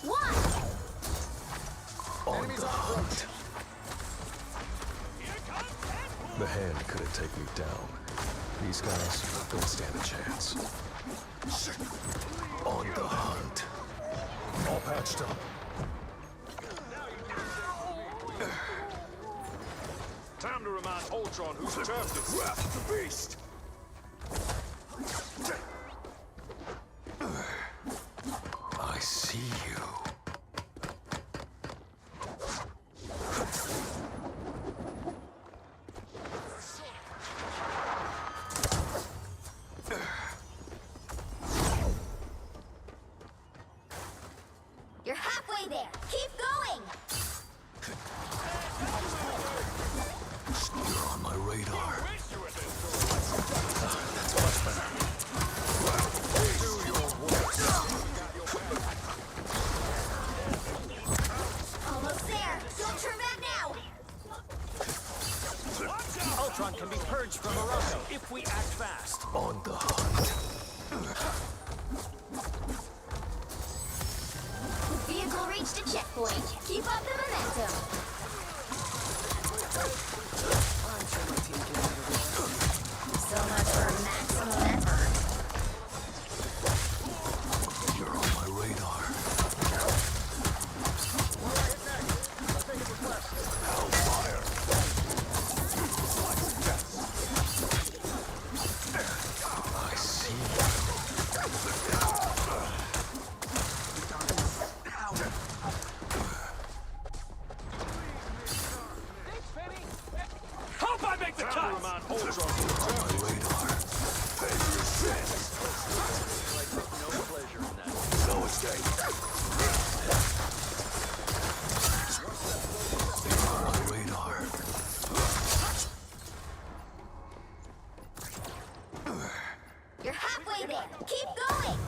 1. On the hunt. The Hand couldn't take me down. These guys don't stand a chance. On the hunt. All patched up. Time to remind Ultron who's turfed it. Grab the beast! I see you. You're halfway there. Keep going. You're on my radar. That's much better. Almost there. Don't turn back now. Ultron can be purged from Morocco if we act fast. On the hunt. Vehicle reached a checkpoint. Keep up the momentum. So much for maximum effort. You're on my radar. Hellfire. I see Hope I make the cut! Time to remind Ultron who's on turfed my it. radar. No pleasure in that. No escape. You're on my radar. You're halfway there. Keep going.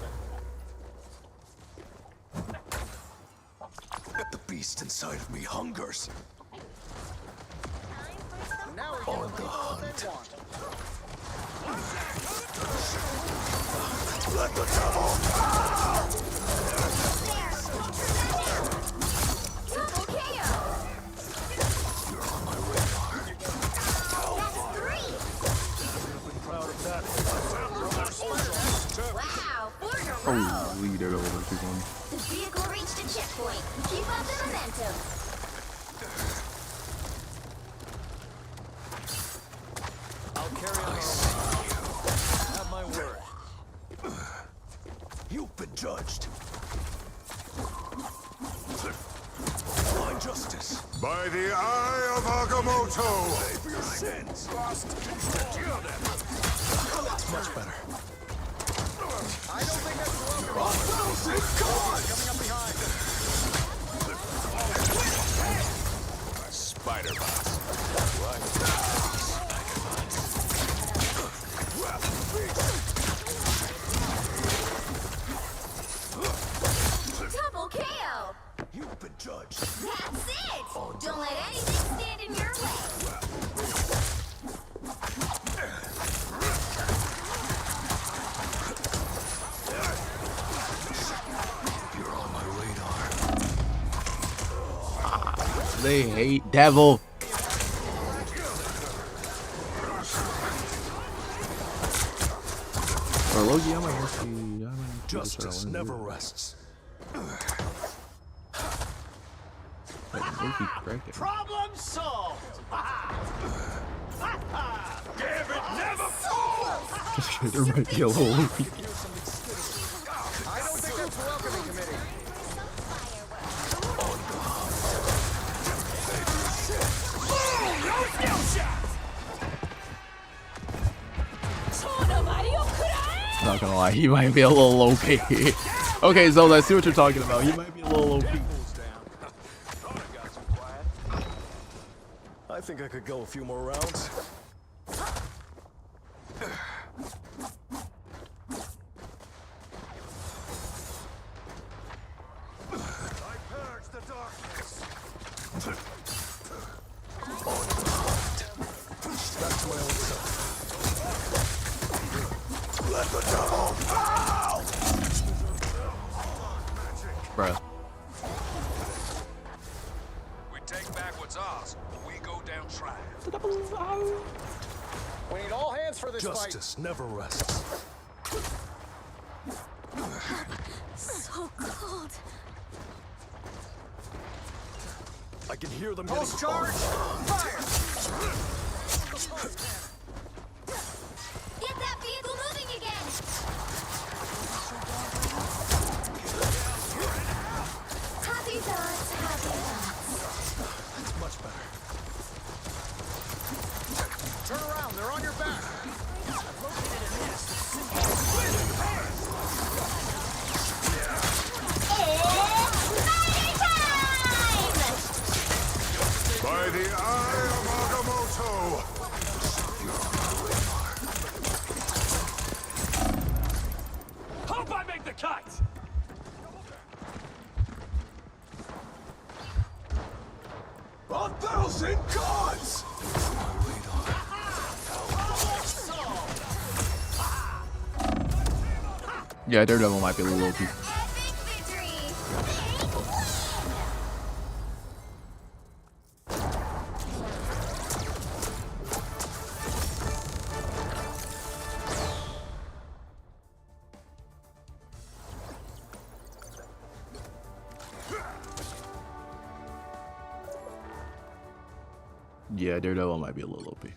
The beast inside of me hungers. On the hunt. Let the devil Double KO. You're on my radar. checkpoint. Keep up the momentum. I'll carry on. Have my word. You've been judged. Blind justice. By the eye of Agamotto! Pay for your sins. That's much better. I don't think that's welcome. Coming up behind. Spider boss. Double KO. You've been judged. That's it. Don't let anything stand in your way. You're on my radar. They hate devil. Or Loki, I might actually. Justice never rests. Loki cracked it. Problem solved. Damn it, never falls! There might be a little Loki. I don't think that's welcoming committee. Not gonna lie, he might be a little OP. Okay, Zelda, I see what you're talking about. He might be a little OP. I think I could go a few more rounds. I purge the darkness. Back to my old self. Let the devil bow! Bruh. We take back what's ours, or we go down trying. We need all hands for this fight. Justice never rests. So cold. I can hear them Pulse charge. Fire. Get that vehicle moving again. Happy thoughts, happy thoughts. That's much better. Turn around. They're on your back. By the eye of Agamotto! Hope I make the cut! A thousand gods! Yeah, Daredevil might be a little OP. Epic victory. Yeah, Daredevil might be a little OP.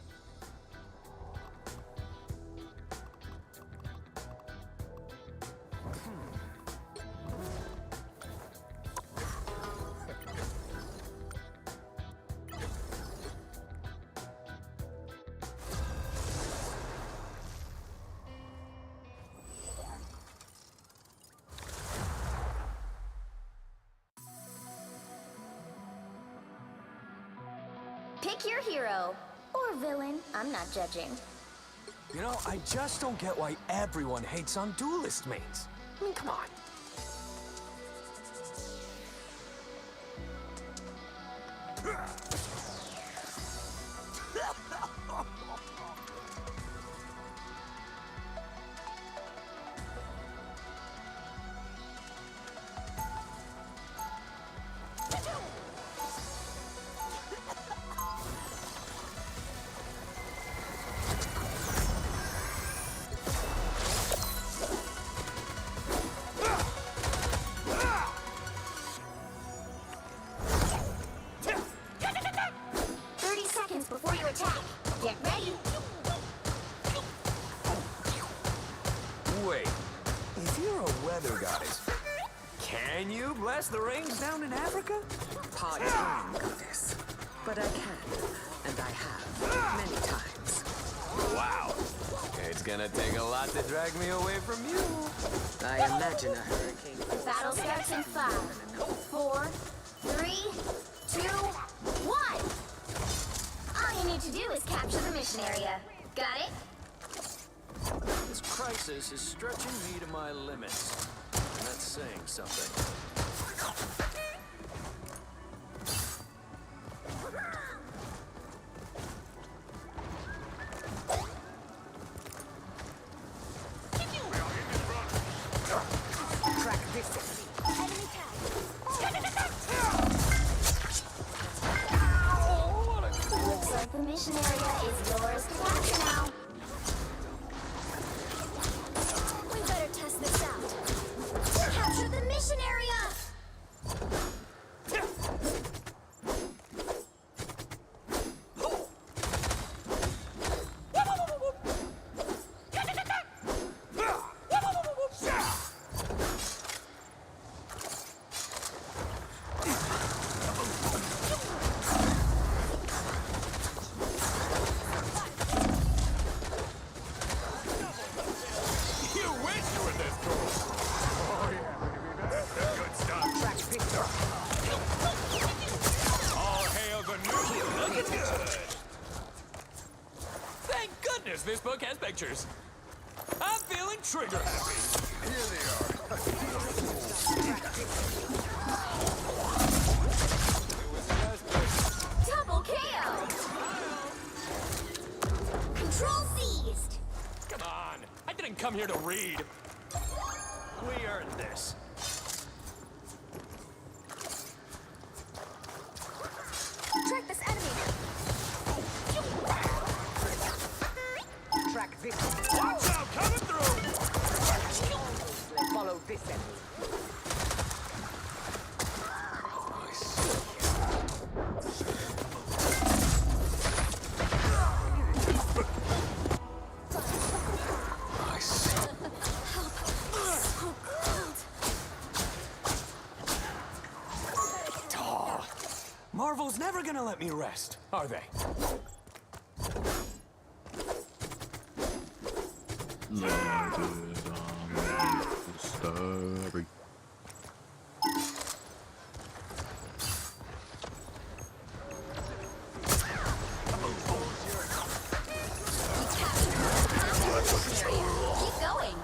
Pick your hero. Or villain. I'm not judging. You know, I just don't get why everyone hates on duelist mains. I mean, come on. blast the rings down in Africa? Part-time goddess. But I can, and I have, many times. Wow. It's gonna take a lot to drag me away from you. I imagine a hurricane. Battle starts in 5, 4, 3, 2, 1. All you need to do is capture the mission area. Got it? This crisis is stretching me to my limits. And that's saying something. Track this. Enemy tag. Looks like the mission area is yours to capture now. We better test this out. Capture the mission area! You wish you were this cool. Oh yeah, baby. Good stuff. Track this. All hail the new looking good. Thank goodness this book has pictures. I'm feeling trigger happy. Here they are. Double KO! Control seized! Come on. I didn't come here to read. We earned this. Track this enemy! Track this. Watch out, coming through. Follow this enemy. Marvel's never gonna let me rest, are they? Story. Keep going!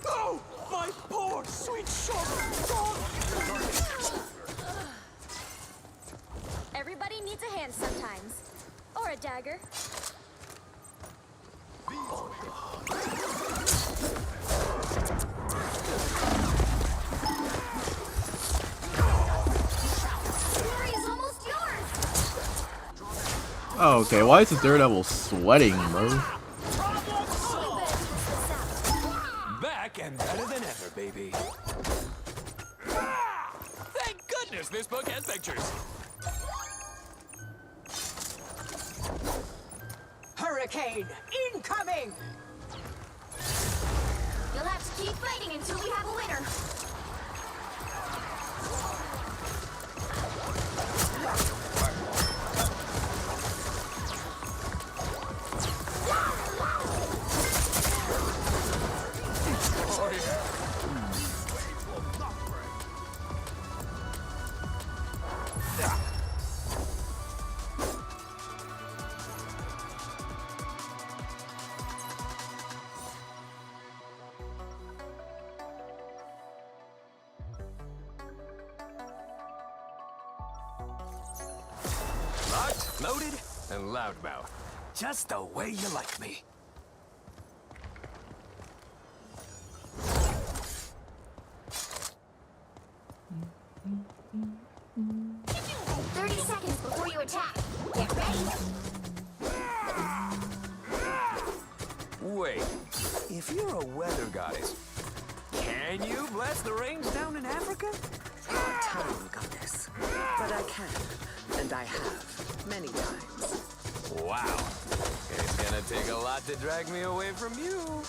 Oh, my poor sweet short Everybody needs a hand sometimes. Or a dagger. Glory is almost yours! Oh, okay, why is this Daredevil sweating, bro? back and better than ever, baby. Thank goodness this book has pictures. Hurricane incoming! You'll have to keep fighting until we have a winner. Locked, loaded, and loudmouth. Just the way you like me. Seconds before you attack. Get ready. Wait, if you're a weather goddess, can you blast the rains down in Africa? Part-time goddess. But I can, And I have, many times. Wow. It's gonna take a lot to drag me away from you.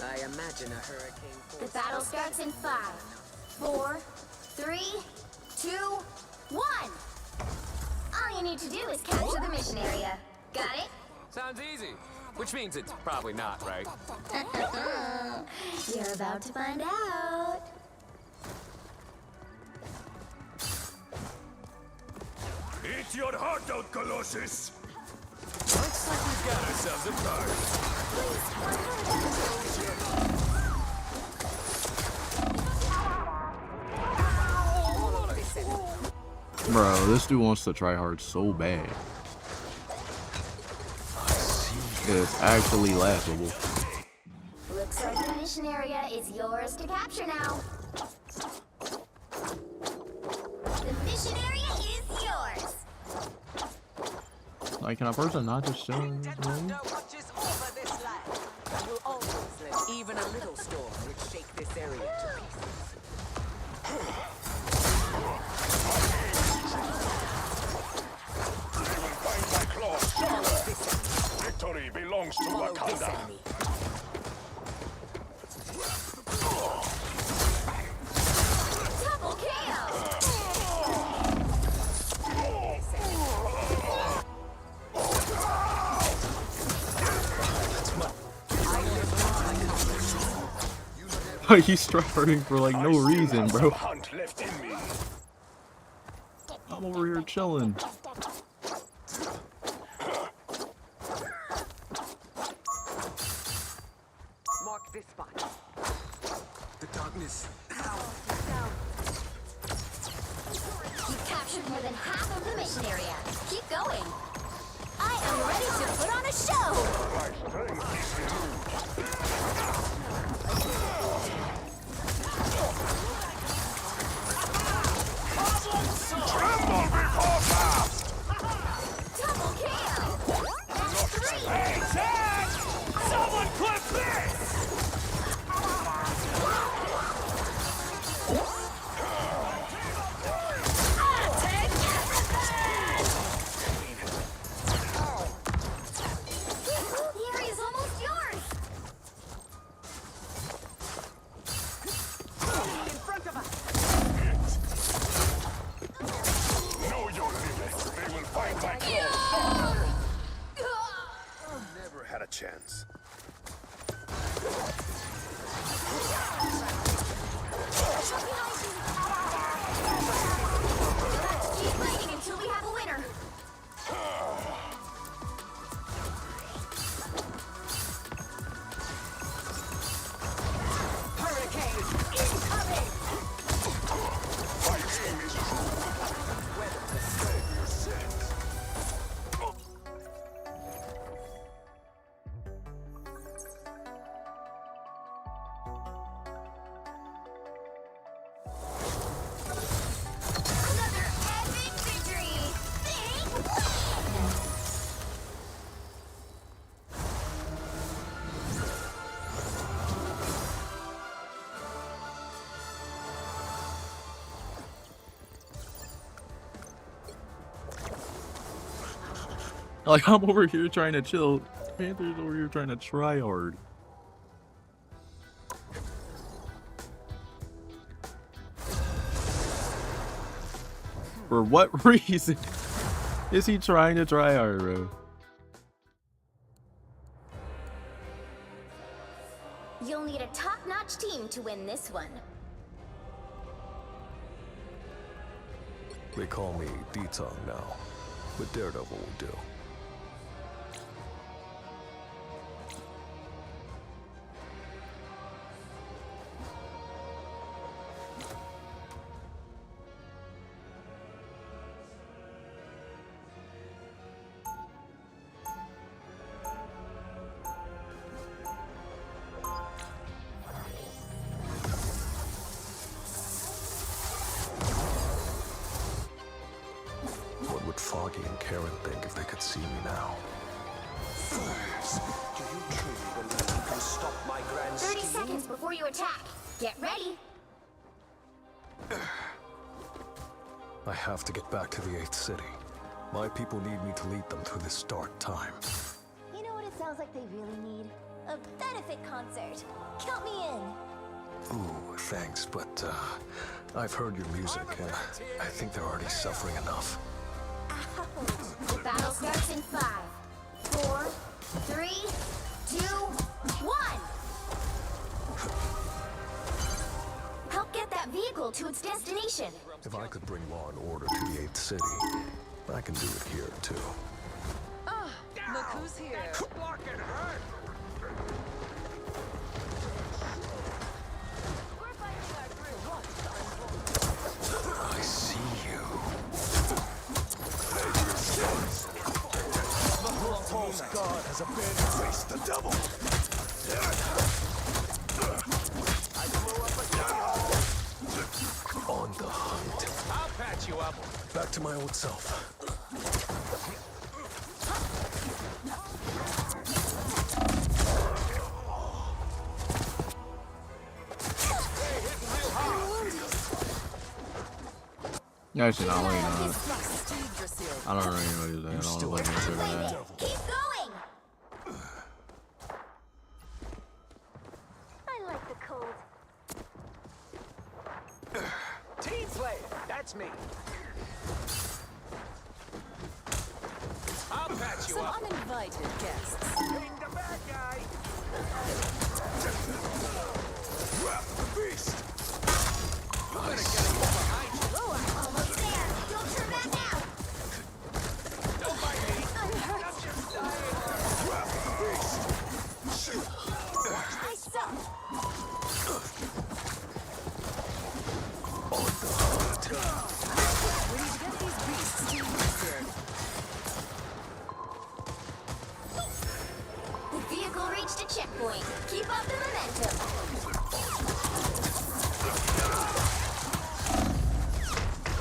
I imagine a hurricane The force. battle starts in 5, 4, 3, 2, 1. All you need to do is capture the mission area. Got it? Sounds easy. Which means it's probably not, right? You're about to find out. Eat your heart out, Colossus! Looks like we've got ourselves a party. Bro, this dude wants to try hard so bad. It's actually laughable. Looks like the mission area is yours to capture now. The mission area is yours. Like, can a person not just chill in this room? Even a little storm would shake this area to pieces. Victory belongs to Wakanda. Double kill! He's tryharding for like no reason, bro. Hunt left in me. I'm over here chilling. Mark this spot. The darkness. You've captured more than half of the mission area. Keep going. I am ready to put on a show. Tremble before fast! Double kill! That's 3! Hey, Jack! Someone clip this! Take everything! The area's almost yours! In front of us. Know your limits. They will find my claws. Never had a chance. Keep fighting until we have a winner. Hurricane incoming! My aim is true. Save your sins. Another epic victory! Big win! Like, I'm over here trying to chill. Panther's over here trying to try hard. For what reason is he trying to try hard, bro? You'll need a top-notch team to win this one. They call me D-Tongue now, but Daredevil will do. What would Foggy and Karen think if they could see me now? Do you truly believe you can stop my grand 30 seconds before you attack. Get ready. I have to get back to the 8th city. My people need me to lead them through this dark time. You know what it sounds like they really need? A benefit concert. Count me in. Ooh, thanks, but I've heard your music, and I think they're already suffering enough. Ouch. The battle starts in 5, 4, 3, 2, 1. Help get that vehicle to its destination. If I could bring law and order to the 8th city, I can do it here, too. Ah, look who's here. Blocking her! I see you. The false god has abandoned face the devil! On the hunt. I'll patch you up. Back to my old self. Actually, not really not. I don't really know what he's saying. I don't know what Keep going. I like the cold. Team play. That's me. I'll patch you Some up. uninvited guests. Bring the bad guy. Grab the beast. You better get him behind you. Almost there. Don't turn back now. Don't bite me. I'm hurt. I'm just dying. Grab the beast. Shoot. I suck. On the hunt. We need to get these beasts to here. The vehicle reached a checkpoint. Keep up the momentum.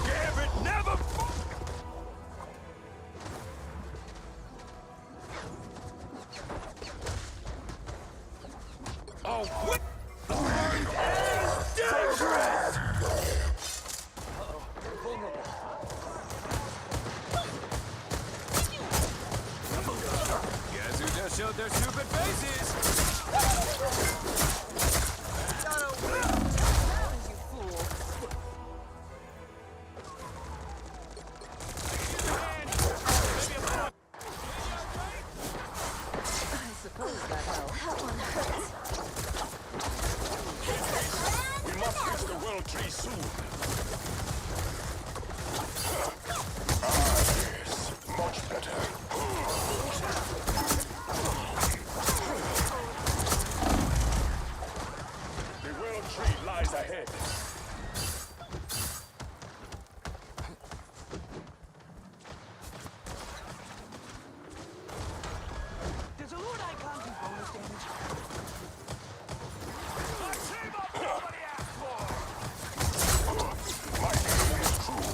Damn it, never. Oh, what? Dangerous! Guess who just showed their stupid faces? You fool. I suppose that helps. That one hurts. We must reach the world tree soon. Yes, much better. The world tree lies ahead. There's a loot icon to bonus damage. Let's team up nobody asked for! My enemy is true.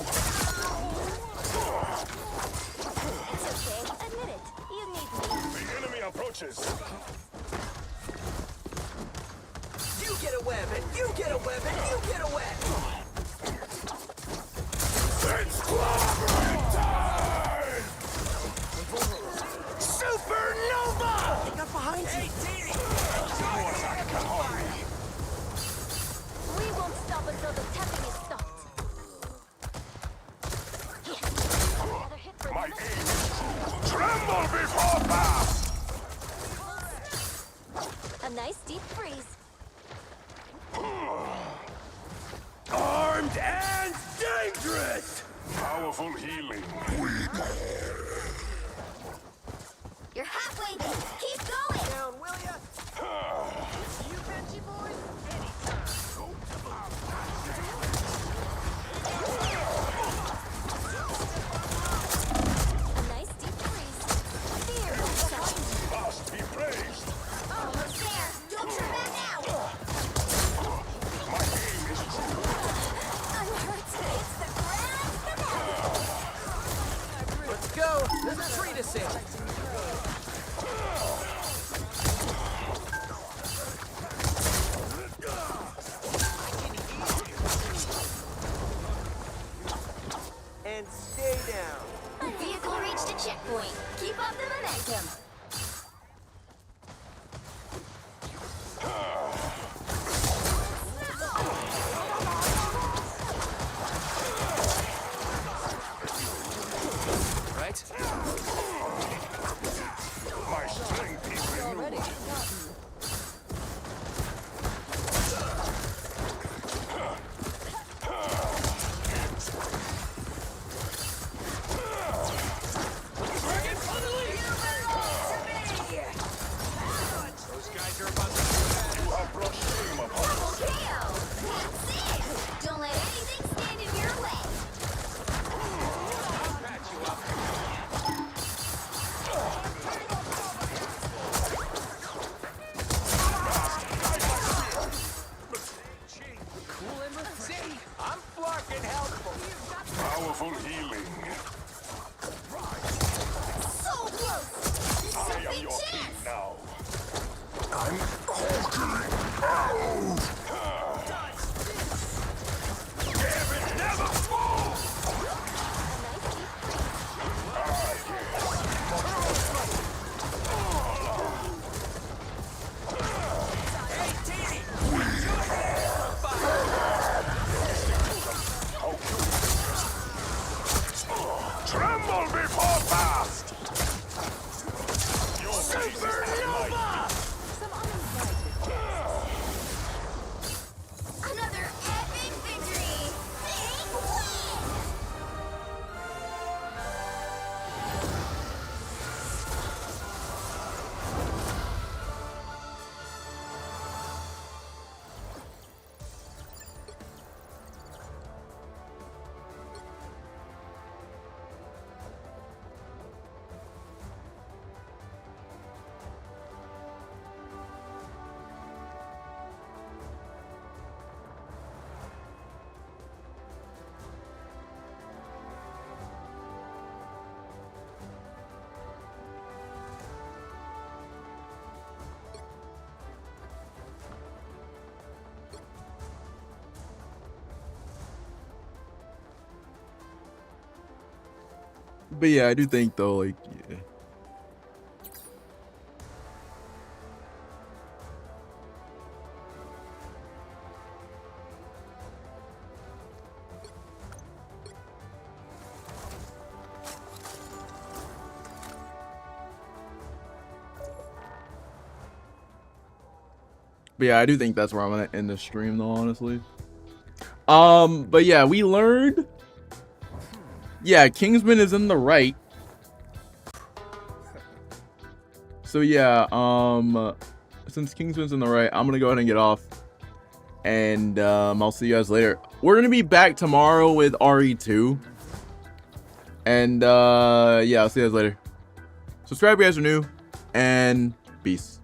It's okay. Admit it. You need me. The enemy approaches. You get a weapon, you get a weapon, you get a weapon! It's clobbering time! Supernova! They got behind you! Hey, Dee! Yours I can hurry. We won't stop until the tapping is stopped. Another hit for My them. aim is true. Tremble before fast! A nice deep freeze. Armed and dangerous! Powerful healing. You're halfway there. Keep going. Down, will ya? You Benchy boys? A nice deep freeze. Fear will find you. Must be praised. Almost there. Don't turn back now. My aim is true. I'm hurt. It's the grand finale. Let's go! There's a tree to save! And stay down. A vehicle checkpoint. Keep up the momentum. Right? My strength is renewed. Those guys are about to... You have brought shame upon us. KO. That's it. Don't let anything stand in your way. Patch you up. See, I'm fucking helpful. Powerful healing. So close. This is I a am big your king chance. now. I'm hulking. Damn it, never fall! Hey, Teeny! Tremble before fast. Your Supernova! Another epic victory. Big win. But yeah, I do think though, like, yeah. But yeah, I do think that's where I'm gonna end the stream though, honestly. But yeah, we learned. Yeah, Kingsman is in the right. So yeah, since Kingsman's in the right, I'm gonna go ahead and get off. And I'll see you guys later. We're gonna be back tomorrow with RE2. And yeah, I'll see you guys later. Subscribe if you guys are new, and peace.